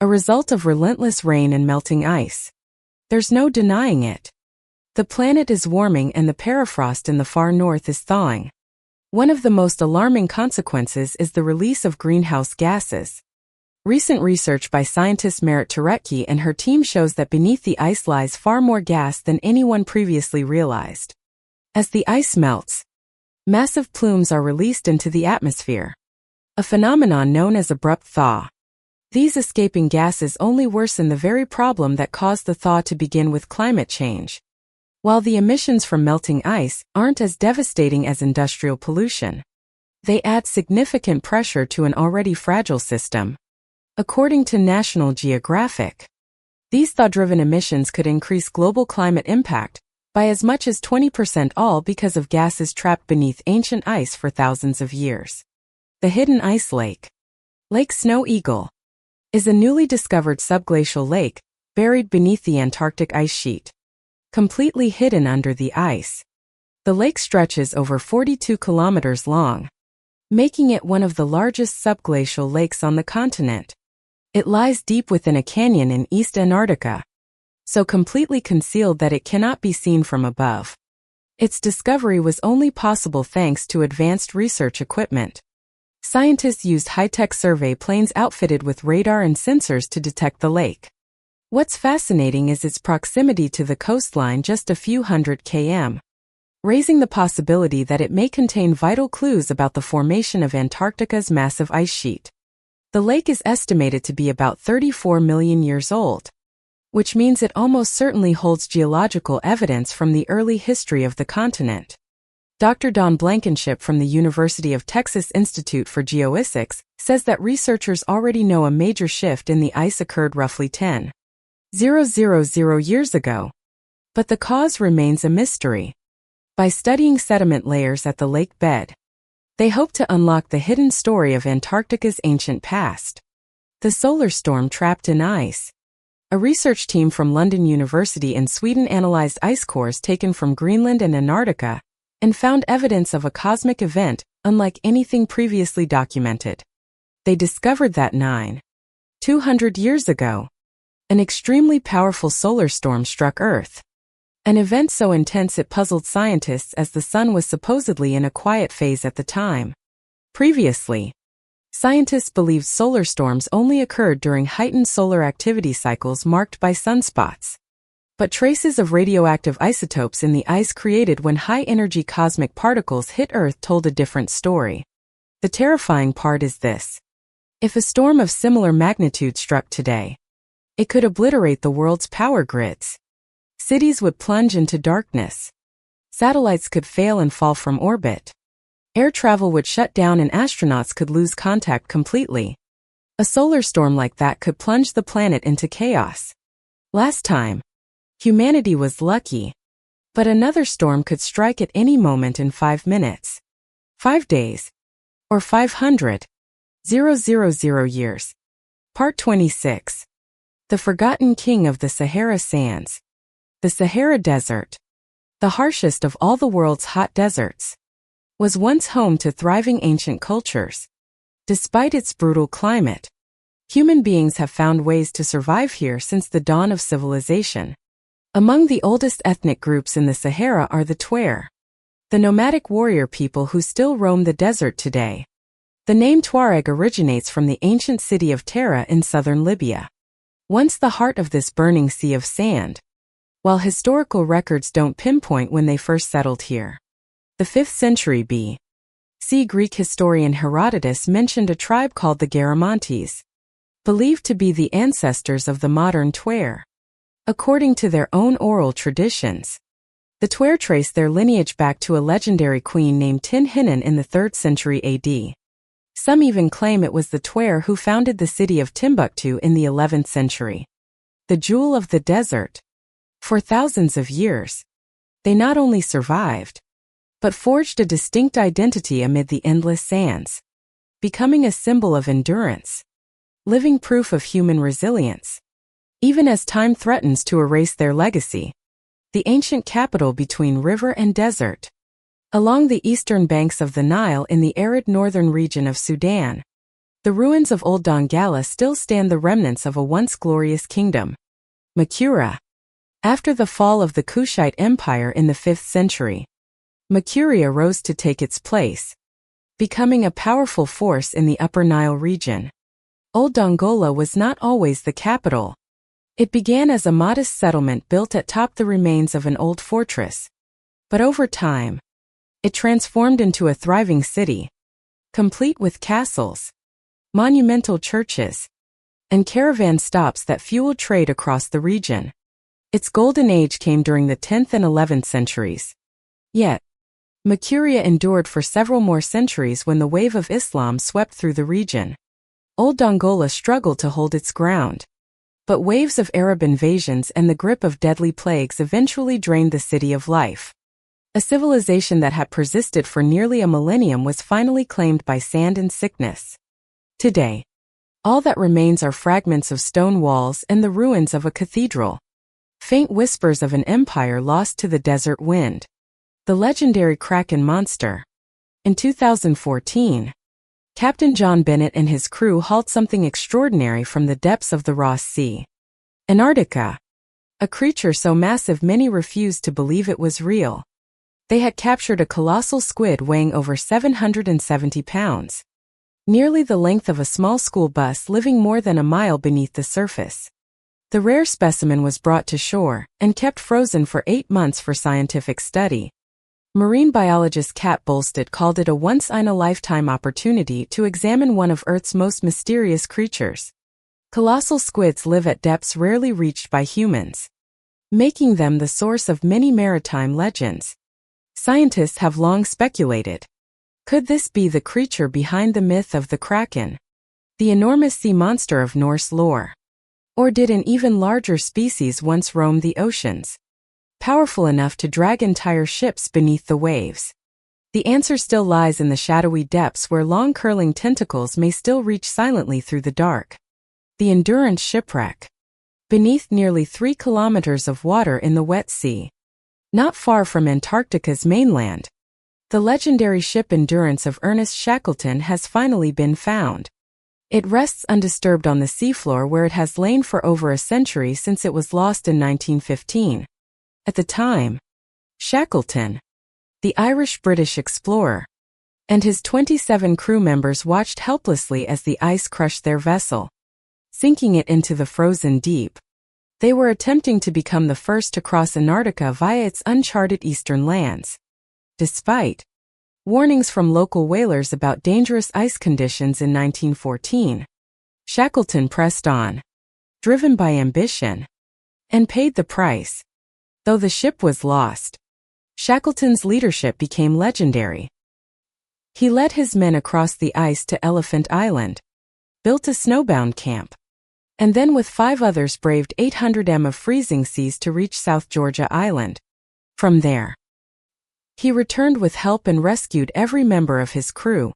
a result of relentless rain and melting ice. There's no denying it. The planet is warming and the permafrost in the far north is thawing. One of the most alarming consequences is the release of greenhouse gases. Recent research by scientist Merit Turecki and her team shows that beneath the ice lies far more gas than anyone previously realized. As the ice melts, massive plumes are released into the atmosphere, a phenomenon known as abrupt thaw. These escaping gases only worsen the very problem that caused the thaw to begin with climate change. While the emissions from melting ice aren't as devastating as industrial pollution, they add significant pressure to an already fragile system. According to National Geographic, these thaw-driven emissions could increase global climate impact by as much as 20%, all because of gases trapped beneath ancient ice for thousands of years. The hidden ice lake, Lake Snow Eagle, is a newly discovered subglacial lake buried beneath the Antarctic ice sheet, completely hidden under the ice. The lake stretches over 42 kilometers long, making it one of the largest subglacial lakes on the continent. It lies deep within a canyon in East Antarctica, so completely concealed that it cannot be seen from above. Its discovery was only possible thanks to advanced research equipment. Scientists used high-tech survey planes outfitted with radar and sensors to detect the lake. What's fascinating is its proximity to the coastline, just a few hundred km, raising the possibility that it may contain vital clues about the formation of Antarctica's massive ice sheet. The lake is estimated to be about 34 million years old, which means it almost certainly holds geological evidence from the early history of the continent. Dr. Don Blankenship from the University of Texas Institute for Geophysics says that researchers already know a major shift in the ice occurred roughly 10,000 years ago. But the cause remains a mystery. By studying sediment layers at the lake bed, they hope to unlock the hidden story of Antarctica's ancient past. The solar storm trapped in ice. A research team from London University in Sweden analyzed ice cores taken from Greenland and Antarctica and found evidence of a cosmic event unlike anything previously documented. They discovered that 9,200 years ago, an extremely powerful solar storm struck Earth. An event so intense it puzzled scientists as the sun was supposedly in a quiet phase at the time. Previously, scientists believed solar storms only occurred during heightened solar activity cycles marked by sunspots. But traces of radioactive isotopes in the ice created when high-energy cosmic particles hit Earth told a different story. The terrifying part is this. If a storm of similar magnitude struck today, it could obliterate the world's power grids. Cities would plunge into darkness. Satellites could fail and fall from orbit. Air travel would shut down and astronauts could lose contact completely. A solar storm like that could plunge the planet into chaos. Last time, humanity was lucky. But another storm could strike at any moment in 5 minutes, 5 days, or 500,000 years. Part 26. The Forgotten King of the Sahara Sands. The Sahara Desert, the harshest of all the world's hot deserts, was once home to thriving ancient cultures. Despite its brutal climate, human beings have found ways to survive here since the dawn of civilization. Among the oldest ethnic groups in the Sahara are the Tuareg, the nomadic warrior people who still roam the desert today. The name Tuareg originates from the ancient city of Tara in southern Libya. Once the heart of this burning sea of sand, while historical records don't pinpoint when they first settled here. The 5th century B.C. Greek historian Herodotus mentioned a tribe called the Garamantes, believed to be the ancestors of the modern Tuareg. According to their own oral traditions, the Tuareg trace their lineage back to a legendary queen named Tin-Hinan in the 3rd century AD. Some even claim it was the Tuareg who founded the city of Timbuktu in the 11th century. The jewel of the desert. For thousands of years, they not only survived, but forged a distinct identity amid the endless sands, becoming a symbol of endurance, living proof of human resilience. Even as time threatens to erase their legacy, the ancient capital between river and desert, along the eastern banks of the Nile in the arid northern region of Sudan, the ruins of Old Dongola still stand, the remnants of a once glorious kingdom. Makura. After the fall of the Kushite Empire in the 5th century, Makuria rose to take its place, becoming a powerful force in the Upper Nile region. Old Dongola was not always the capital. It began as a modest settlement built atop the remains of an old fortress. But over time, it transformed into a thriving city, complete with castles, monumental churches, and caravan stops that fueled trade across the region. Its golden age came during the 10th and 11th centuries. Yet, Makuria endured for several more centuries when the wave of Islam swept through the region. Old Dongola struggled to hold its ground. But waves of Arab invasions and the grip of deadly plagues eventually drained the city of life. A civilization that had persisted for nearly a millennium was finally claimed by sand and sickness. Today, all that remains are fragments of stone walls and the ruins of a cathedral. Faint whispers of an empire lost to the desert wind. The legendary Kraken monster. In 2014, Captain John Bennett and his crew hauled something extraordinary from the depths of the Ross Sea. Antarctica. A creature so massive many refused to believe it was real. They had captured a colossal squid weighing over 770 pounds. Nearly the length of a small school bus, living more than a mile beneath the surface. The rare specimen was brought to shore and kept frozen for 8 months for scientific study. Marine biologist Kat Bolstead called it a once-in-a-lifetime opportunity to examine one of Earth's most mysterious creatures. Colossal squids live at depths rarely reached by humans, making them the source of many maritime legends. Scientists have long speculated. Could this be the creature behind the myth of the Kraken, the enormous sea monster of Norse lore? Or did an even larger species once roam the oceans, powerful enough to drag entire ships beneath the waves? The answer still lies in the shadowy depths where long curling tentacles may still reach silently through the dark. The Endurance shipwreck. Beneath nearly 3 kilometers of water in the wet sea, not far from Antarctica's mainland, the legendary ship Endurance of Ernest Shackleton has finally been found. It rests undisturbed on the seafloor where it has lain for over a century since it was lost in 1915. At the time, Shackleton, the Irish-British explorer, and his 27 crew members watched helplessly as the ice crushed their vessel, sinking it into the frozen deep. They were attempting to become the first to cross Antarctica via its uncharted eastern lands. Despite warnings from local whalers about dangerous ice conditions in 1914, Shackleton pressed on, driven by ambition, and paid the price. Though the ship was lost, Shackleton's leadership became legendary. He led his men across the ice to Elephant Island, built a snowbound camp, and then with 5 others braved 800 m of freezing seas to reach South Georgia Island. From there, he returned with help and rescued every member of his crew.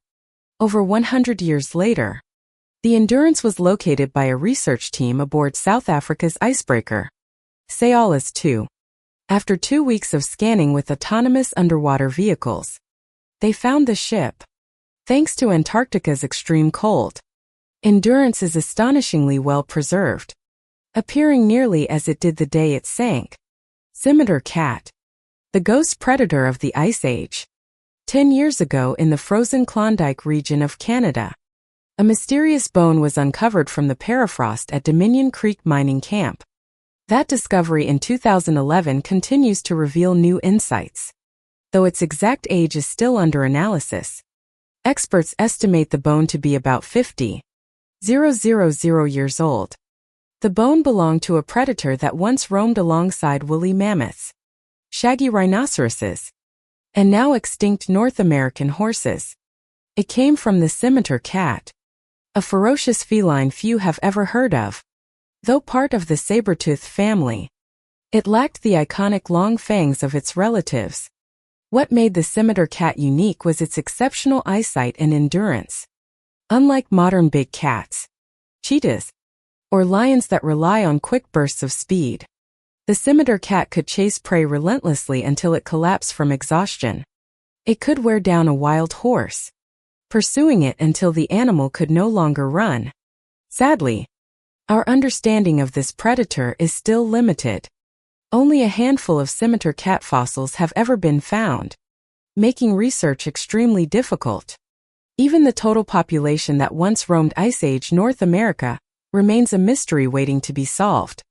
Over 100 years later, the Endurance was located by a research team aboard South Africa's icebreaker, Saolas 2. After 2 weeks of scanning with autonomous underwater vehicles, they found the ship. Thanks to Antarctica's extreme cold, Endurance is astonishingly well preserved, appearing nearly as it did the day it sank. Scimitar cat, the ghost predator of the Ice Age. 10 years ago in the frozen Klondike region of Canada, a mysterious bone was uncovered from the permafrost at Dominion Creek mining camp. That discovery in 2011 continues to reveal new insights. Though its exact age is still under analysis, experts estimate the bone to be about 50,000 years old. The bone belonged to a predator that once roamed alongside woolly mammoths, shaggy rhinoceroses, and now extinct North American horses. It came from the scimitar cat, a ferocious feline few have ever heard of. Though part of the saber-toothed family, it lacked the iconic long fangs of its relatives. What made the scimitar cat unique was its exceptional eyesight and endurance. Unlike modern big cats, cheetahs, or lions that rely on quick bursts of speed, the scimitar cat could chase prey relentlessly until it collapsed from exhaustion. It could wear down a wild horse, pursuing it until the animal could no longer run. Sadly, our understanding of this predator is still limited. Only a handful of scimitar cat fossils have ever been found, making research extremely difficult. Even the total population that once roamed Ice Age North America remains a mystery waiting to be solved.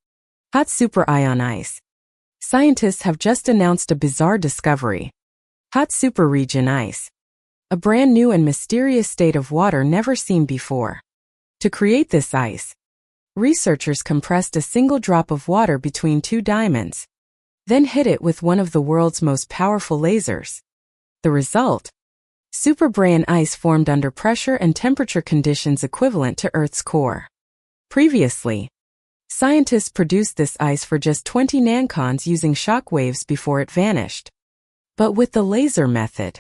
Hot super-ion ice. Scientists have just announced a bizarre discovery. Hot super-region ice. A brand new and mysterious state of water never seen before. To create this ice, researchers compressed a single drop of water between 2 diamonds, then hit it with one of the world's most powerful lasers. The result? Superbrion ice formed under pressure and temperature conditions equivalent to Earth's core. Previously, scientists produced this ice for just 20 nancons using shock waves before it vanished. But with the laser method,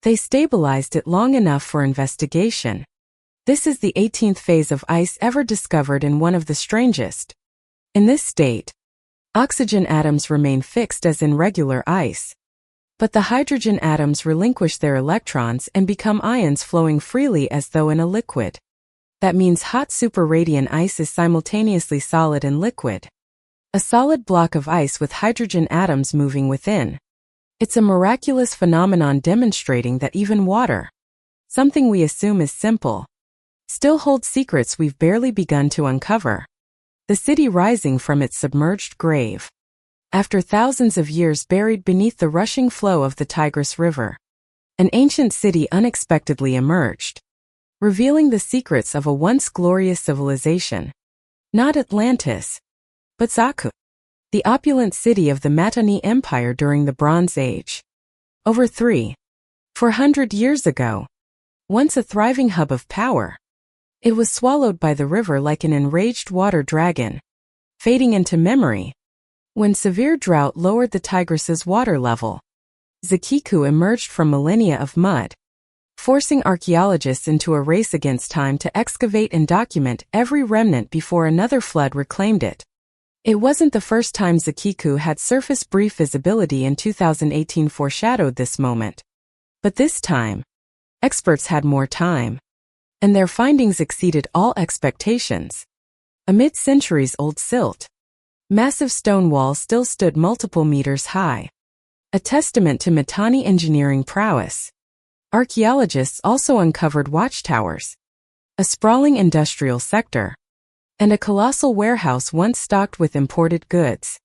they stabilized it long enough for investigation. This is the 18th phase of ice ever discovered and one of the strangest. In this state, oxygen atoms remain fixed as in regular ice. But the hydrogen atoms relinquish their electrons and become ions flowing freely as though in a liquid. That means hot super-radiant ice is simultaneously solid and liquid. A solid block of ice with hydrogen atoms moving within. It's a miraculous phenomenon demonstrating that even water, something we assume is simple, still holds secrets we've barely begun to uncover. The city rising from its submerged grave. After thousands of years buried beneath the rushing flow of the Tigris River, an ancient city unexpectedly emerged, revealing the secrets of a once glorious civilization. Not Atlantis, but Zaku, the opulent city of the Mitanni Empire during the Bronze Age. Over 400 years ago, once a thriving hub of power, it was swallowed by the river like an enraged water dragon, fading into memory. When severe drought lowered the Tigris's water level, Zakiku emerged from millennia of mud, forcing archaeologists into a race against time to excavate and document every remnant before another flood reclaimed it. It wasn't the first time Zakiku had surface brief visibility, in 2018 foreshadowed this moment. But this time, experts had more time, and their findings exceeded all expectations. Amid centuries-old silt, massive stone walls still stood multiple meters high, a testament to Mitanni engineering prowess. Archaeologists also uncovered watchtowers, a sprawling industrial sector, and a colossal warehouse once stocked with imported goods.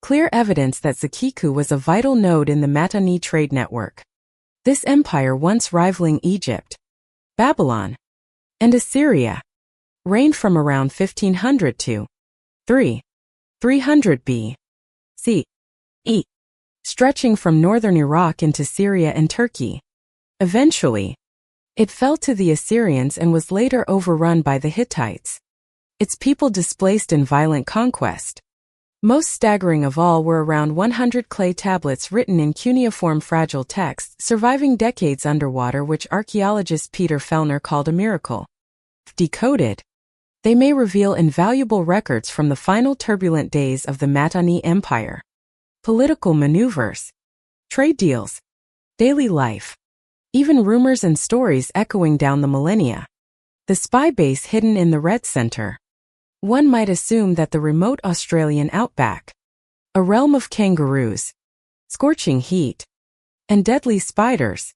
Clear evidence that Zakiku was a vital node in the Mitanni trade network. This empire, once rivaling Egypt, Babylon, and Assyria, reigned from around 1500 to 300 B.C., stretching from northern Iraq into Syria and Turkey. Eventually, it fell to the Assyrians and was later overrun by the Hittites, its people displaced in violent conquest. Most staggering of all were around 100 clay tablets written in cuneiform fragile text surviving decades underwater, which archaeologist Peter Fellner called a miracle. Decoded, they may reveal invaluable records from the final turbulent days of the Mitanni Empire. Political maneuvers, trade deals, daily life, even rumors and stories echoing down the millennia. The spy base hidden in the Red Center. One might assume that the remote Australian outback, a realm of kangaroos, scorching heat, and deadly spiders,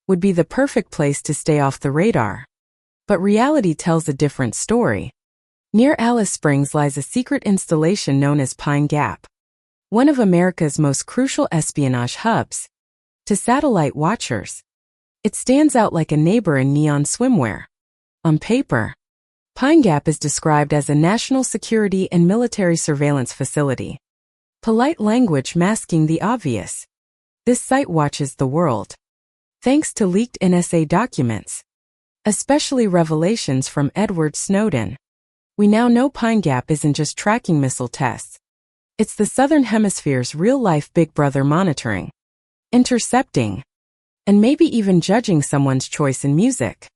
would be the perfect place to stay off the radar. But reality tells a different story. Near Alice Springs lies a secret installation known as Pine Gap, one of America's most crucial espionage hubs. To satellite watchers, it stands out like a neighbor in neon swimwear. On paper, Pine Gap is described as a national security and military surveillance facility. Polite language masking the obvious. This site watches the world. Thanks to leaked NSA documents, especially revelations from Edward Snowden, we now know Pine Gap isn't just tracking missile tests. It's the Southern Hemisphere's real-life Big Brother monitoring, intercepting, and maybe even judging someone's choice in music.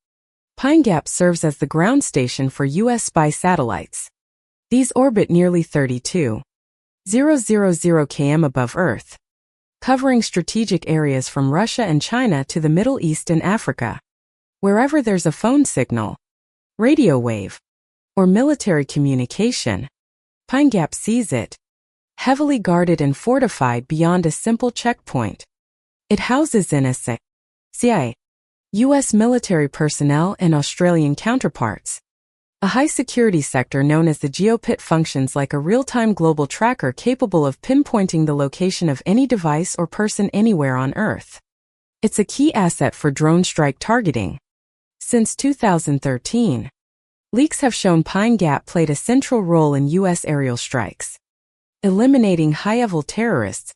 Pine Gap serves as the ground station for U.S. spy satellites. These orbit nearly 32,000 km above Earth, covering strategic areas from Russia and China to the Middle East and Africa. Wherever there's a phone signal, radio wave, or military communication, Pine Gap sees it. Heavily guarded and fortified beyond a simple checkpoint, it houses NSA, CIA, U.S. military personnel and Australian counterparts. A high-security sector known as the GeoPit functions like a real-time global tracker capable of pinpointing the location of any device or person anywhere on Earth. It's a key asset for drone strike targeting. Since 2013, leaks have shown Pine Gap played a central role in U.S. aerial strikes, eliminating high-level terrorists,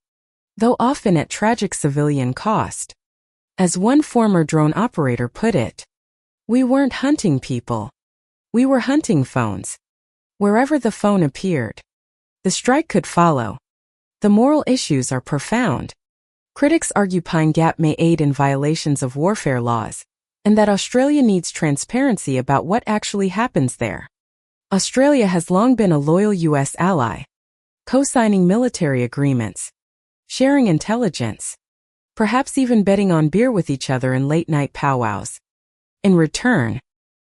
though often at tragic civilian cost. As one former drone operator put it, "We weren't hunting people. We were hunting phones. Wherever the phone appeared, the strike could follow." The moral issues are profound. Critics argue Pine Gap may aid in violations of warfare laws, and that Australia needs transparency about what actually happens there. Australia has long been a loyal U.S. ally, co-signing military agreements, sharing intelligence, perhaps even betting on beer with each other in late-night powwows. In return,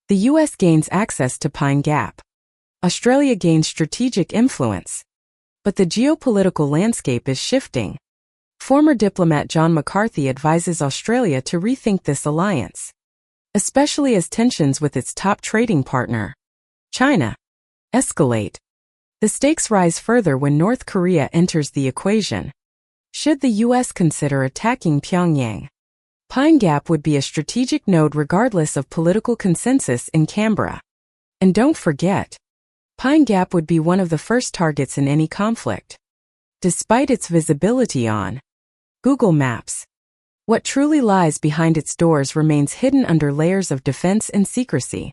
the U.S. gains access to Pine Gap. Australia gains strategic influence. But the geopolitical landscape is shifting. Former diplomat John McCarthy advises Australia to rethink this alliance, especially as tensions with its top trading partner, China, escalate. The stakes rise further when North Korea enters the equation. Should the U.S. consider attacking Pyongyang, Pine Gap would be a strategic node regardless of political consensus in Canberra. And don't forget, Pine Gap would be one of the first targets in any conflict. Despite its visibility on Google Maps, what truly lies behind its doors remains hidden under layers of defense and secrecy.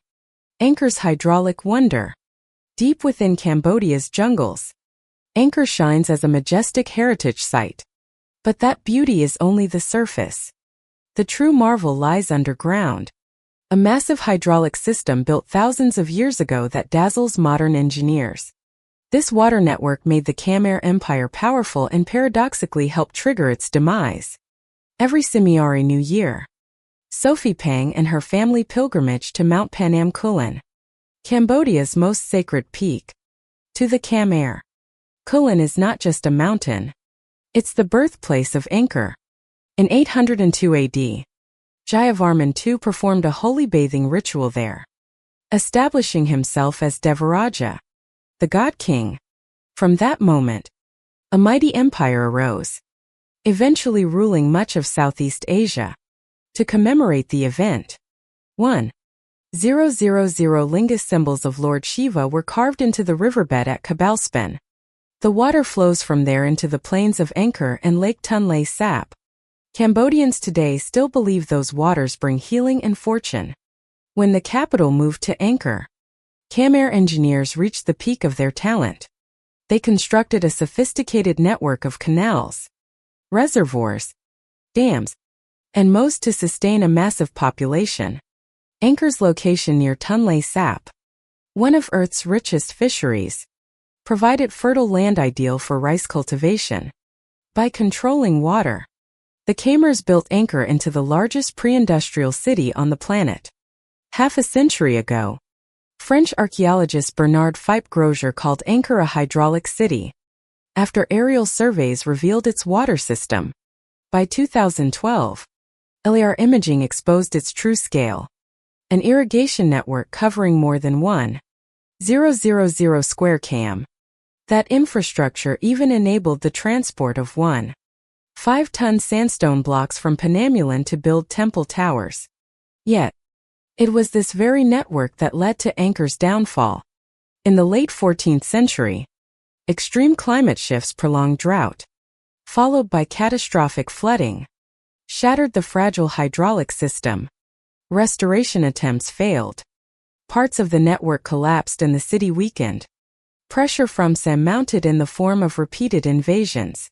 Angkor's hydraulic wonder. Deep within Cambodia's jungles, Angkor shines as a majestic heritage site. But that beauty is only the surface. The true marvel lies underground. A massive hydraulic system built thousands of years ago that dazzles modern engineers. This water network made the Khmer Empire powerful and paradoxically helped trigger its demise. Every Semiari New Year, Sophie Pang and her family pilgrimage to Mount Panam Kulen, Cambodia's most sacred peak. To the Khmer, Kulen is not just a mountain. It's the birthplace of Angkor. In 802 AD, Jayavarman II performed a holy bathing ritual there, establishing himself as Devaraja, the god king. From that moment, a mighty empire arose, eventually ruling much of Southeast Asia. To commemorate the event, 1,000 linga symbols of Lord Shiva were carved into the riverbed at Kabalspen. The water flows from there into the plains of Angkor and Lake Tonle Sap. Cambodians today still believe those waters bring healing and fortune. When the capital moved to Angkor, Khmer engineers reached the peak of their talent. They constructed a sophisticated network of canals, reservoirs, dams, and moats to sustain a massive population. Angkor's location near Tonle Sap, one of Earth's richest fisheries, provided fertile land ideal for rice cultivation. By controlling water, the Khmers built Angkor into the largest pre-industrial city on the planet. Half a century ago, French archaeologist Bernard Pheipe-Grosjean called Angkor a hydraulic city, after aerial surveys revealed its water system. By 2012, LAR imaging exposed its true scale. An irrigation network covering more than 1,000 square km. That infrastructure even enabled the transport of 1.5-ton sandstone blocks from Penamulan to build temple towers. Yet, it was this very network that led to Angkor's downfall. In the late 14th century, extreme climate shifts, prolonged drought, followed by catastrophic flooding, shattered the fragile hydraulic system. Restoration attempts failed. Parts of the network collapsed and the city weakened. Pressure from Sam mounted in the form of repeated invasions.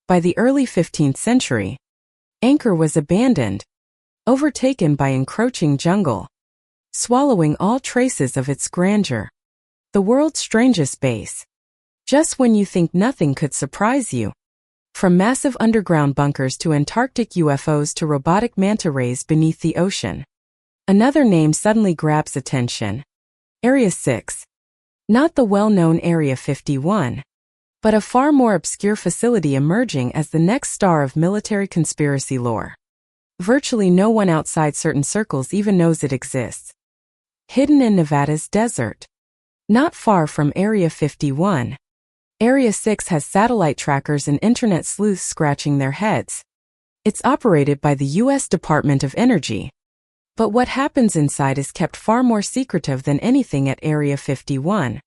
By the early 15th century, Angkor was abandoned, overtaken by encroaching jungle, swallowing all traces of its grandeur. The world's strangest base. Just when you think nothing could surprise you. From massive underground bunkers to Antarctic UFOs to robotic manta rays beneath the ocean. Another name suddenly grabs attention. Area 6. Not the well-known Area 51, but a far more obscure facility emerging as the next star of military conspiracy lore. Virtually no one outside certain circles even knows it exists. Hidden in Nevada's desert. Not far from Area 51, Area 6 has satellite trackers and internet sleuths scratching their heads. It's operated by the U.S. Department of Energy. But what happens inside is kept far more secretive than anything at Area 51.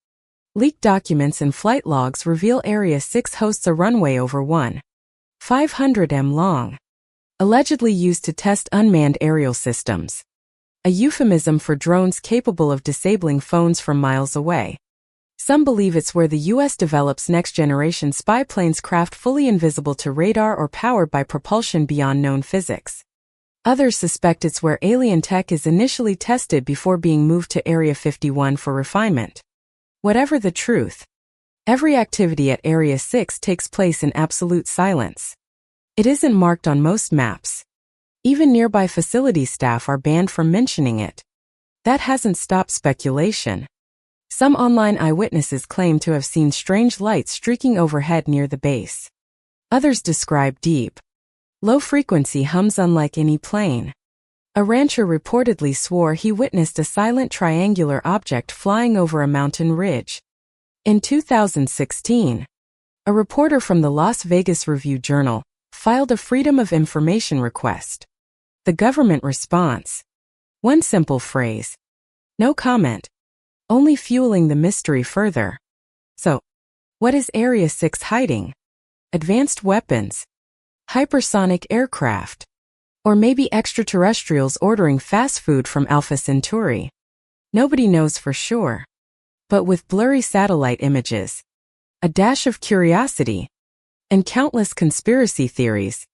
Leaked documents and flight logs reveal Area 6 hosts a runway over 1,500 m long, allegedly used to test unmanned aerial systems. A euphemism for drones capable of disabling phones from miles away. Some believe it's where the U.S. develops next-generation spy planes, craft fully invisible to radar or powered by propulsion beyond known physics. Others suspect it's where alien tech is initially tested before being moved to Area 51 for refinement. Whatever the truth, every activity at Area 6 takes place in absolute silence. It isn't marked on most maps. Even nearby facility staff are banned from mentioning it. That hasn't stopped speculation. Some online eyewitnesses claim to have seen strange lights streaking overhead near the base. Others describe deep, low-frequency hums unlike any plane. A rancher reportedly swore he witnessed a silent triangular object flying over a mountain ridge. In 2016, a reporter from the Las Vegas Review-Journal filed a Freedom of Information request. The government response: one simple phrase. No comment. only fueling the mystery further. So, what is Area 6 hiding? Advanced weapons? Hypersonic aircraft? Or maybe extraterrestrials ordering fast food from Alpha Centauri? Nobody knows for sure. But with blurry satellite images, a dash of curiosity, and countless conspiracy theories,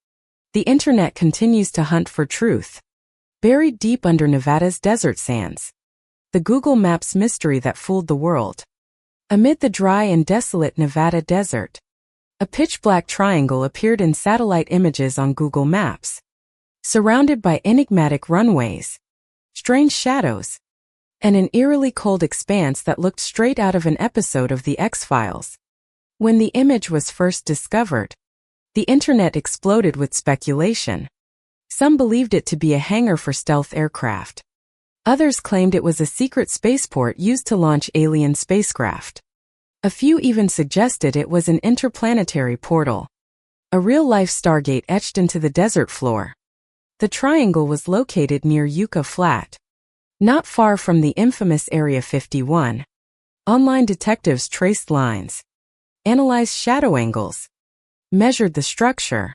the internet continues to hunt for truth. Buried deep under Nevada's desert sands, the Google Maps mystery that fooled the world. Amid the dry and desolate Nevada desert, a pitch-black triangle appeared in satellite images on Google Maps, surrounded by enigmatic runways, strange shadows, and an eerily cold expanse that looked straight out of an episode of The X-Files. When the image was first discovered, the internet exploded with speculation. Some believed it to be a hangar for stealth aircraft. Others claimed it was a secret spaceport used to launch alien spacecraft. A few even suggested it was an interplanetary portal, a real-life Stargate etched into the desert floor. The triangle was located near Yucca Flat, not far from the infamous Area 51. Online detectives traced lines, analyzed shadow angles, measured the structure,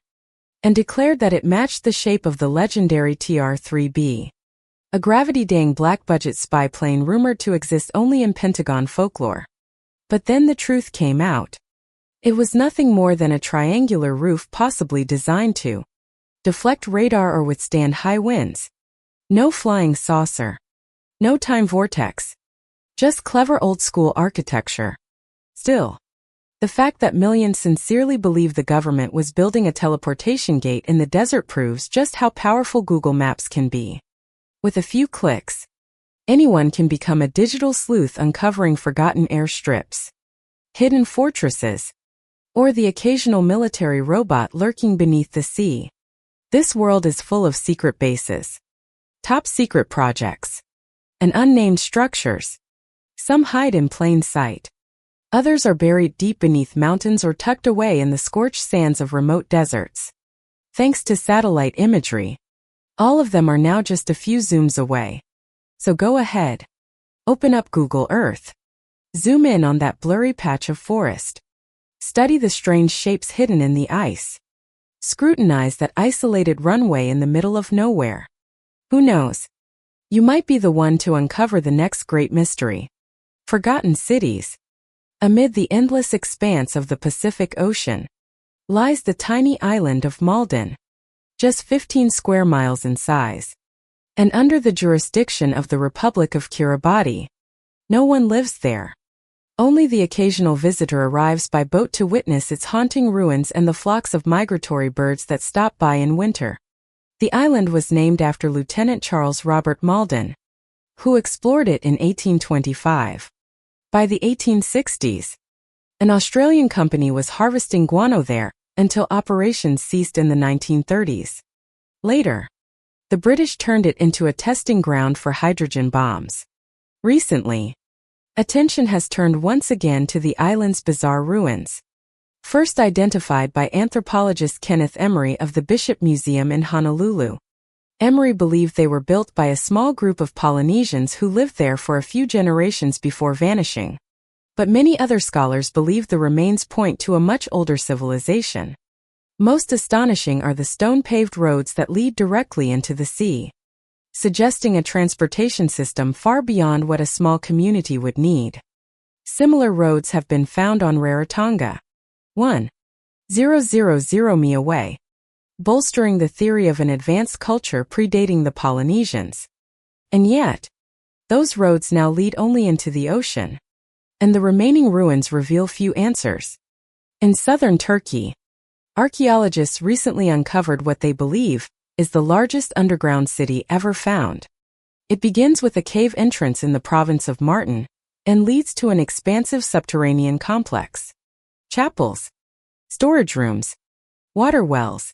and declared that it matched the shape of the legendary TR-3B, a gravity-dang black-budget spy plane rumored to exist only in Pentagon folklore. But then the truth came out. It was nothing more than a triangular roof possibly designed to deflect radar or withstand high winds. No flying saucer. No time vortex. Just clever old-school architecture. Still, the fact that millions sincerely believe the government was building a teleportation gate in the desert proves just how powerful Google Maps can be. With a few clicks, anyone can become a digital sleuth uncovering forgotten airstrips, hidden fortresses, or the occasional military robot lurking beneath the sea. This world is full of secret bases, top-secret projects, and unnamed structures. Some hide in plain sight. Others are buried deep beneath mountains or tucked away in the scorched sands of remote deserts. Thanks to satellite imagery, all of them are now just a few zooms away. So go ahead. Open up Google Earth. Zoom in on that blurry patch of forest. Study the strange shapes hidden in the ice. Scrutinize that isolated runway in the middle of nowhere. Who knows? You might be the one to uncover the next great mystery. Forgotten cities. Amid the endless expanse of the Pacific Ocean lies the tiny island of Malden, just 15 square miles in size, and under the jurisdiction of the Republic of Kiribati. No one lives there. Only the occasional visitor arrives by boat to witness its haunting ruins and the flocks of migratory birds that stop by in winter. The island was named after Lieutenant Charles Robert Malden, who explored it in 1825. By the 1860s, an Australian company was harvesting guano there until operations ceased in the 1930s. Later, the British turned it into a testing ground for hydrogen bombs. Recently, attention has turned once again to the island's bizarre ruins. First identified by anthropologist Kenneth Emery of the Bishop Museum in Honolulu. Emery believed they were built by a small group of Polynesians who lived there for a few generations before vanishing. But many other scholars believe the remains point to a much older civilization. Most astonishing are the stone-paved roads that lead directly into the sea, suggesting a transportation system far beyond what a small community would need. Similar roads have been found on Rarotonga, 1,000 mi away, bolstering the theory of an advanced culture predating the Polynesians. And yet, those roads now lead only into the ocean, and the remaining ruins reveal few answers. In southern Turkey, archaeologists recently uncovered what they believe is the largest underground city ever found. It begins with a cave entrance in the province of Martin and leads to an expansive subterranean complex. Chapels, storage rooms, water wells,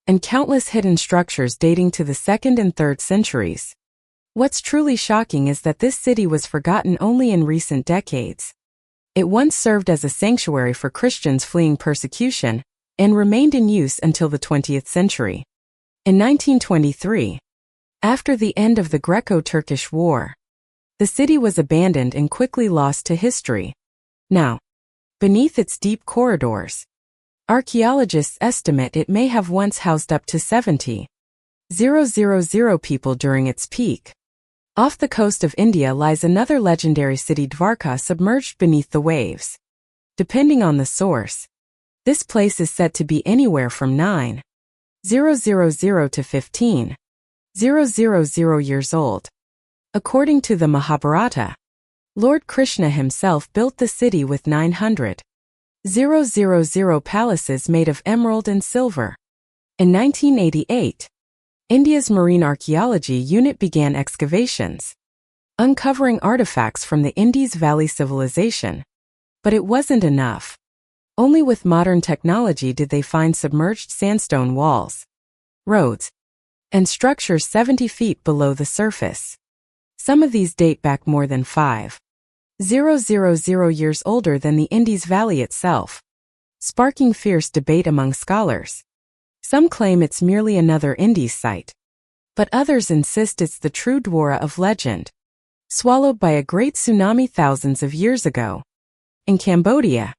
and countless hidden structures dating to the 2nd and 3rd centuries. What's truly shocking is that this city was forgotten only in recent decades. It once served as a sanctuary for Christians fleeing persecution and remained in use until the 20th century. In 1923, after the end of the Greco-Turkish War, The city was abandoned and quickly lost to history. Now, beneath its deep corridors, archaeologists estimate it may have once housed up to 70,000 people during its peak. Off the coast of India lies another legendary city, Dwarka, submerged beneath the waves. Depending on the source, this place is said to be anywhere from 9,000 to 15,000 years old. According to the Mahabharata, Lord Krishna himself built the city with 900,000 palaces made of emerald and silver. In 1988, India's Marine Archaeology Unit began excavations, uncovering artifacts from the Indus Valley civilization. But it wasn't enough. Only with modern technology did they find submerged sandstone walls, roads, and structures 70 feet below the surface. Some of these date back more than 5,000 years older than the Indus Valley itself, sparking fierce debate among scholars. Some claim it's merely another Indus site, but others insist it's the true Dwara of legend, swallowed by a great tsunami thousands of years ago. In Cambodia,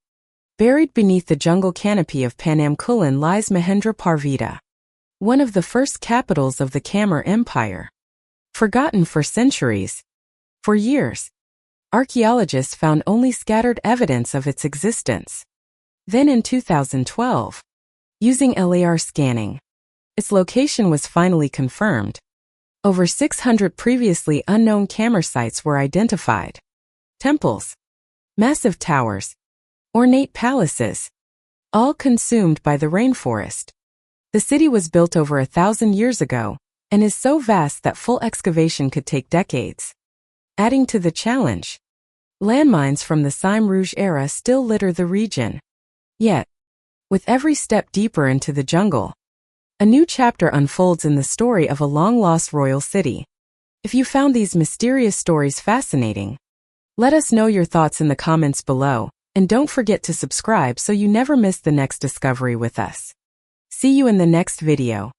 buried beneath the jungle canopy of Panam Kulen, lies Mahendra Parvita, one of the first capitals of the Khmer Empire. Forgotten for centuries. For years, archaeologists found only scattered evidence of its existence. Then in 2012, using LAR scanning, its location was finally confirmed. Over 600 previously unknown Khmer sites were identified. Temples, massive towers, ornate palaces, all consumed by the rainforest. The city was built over 1,000 years ago and is so vast that full excavation could take decades. Adding to the challenge, landmines from the Khmer Rouge era still litter the region. Yet, with every step deeper into the jungle, a new chapter unfolds in the story of a long-lost royal city. If you found these mysterious stories fascinating, let us know your thoughts in the comments below, and don't forget to subscribe so you never miss the next discovery with us. See you in the next video.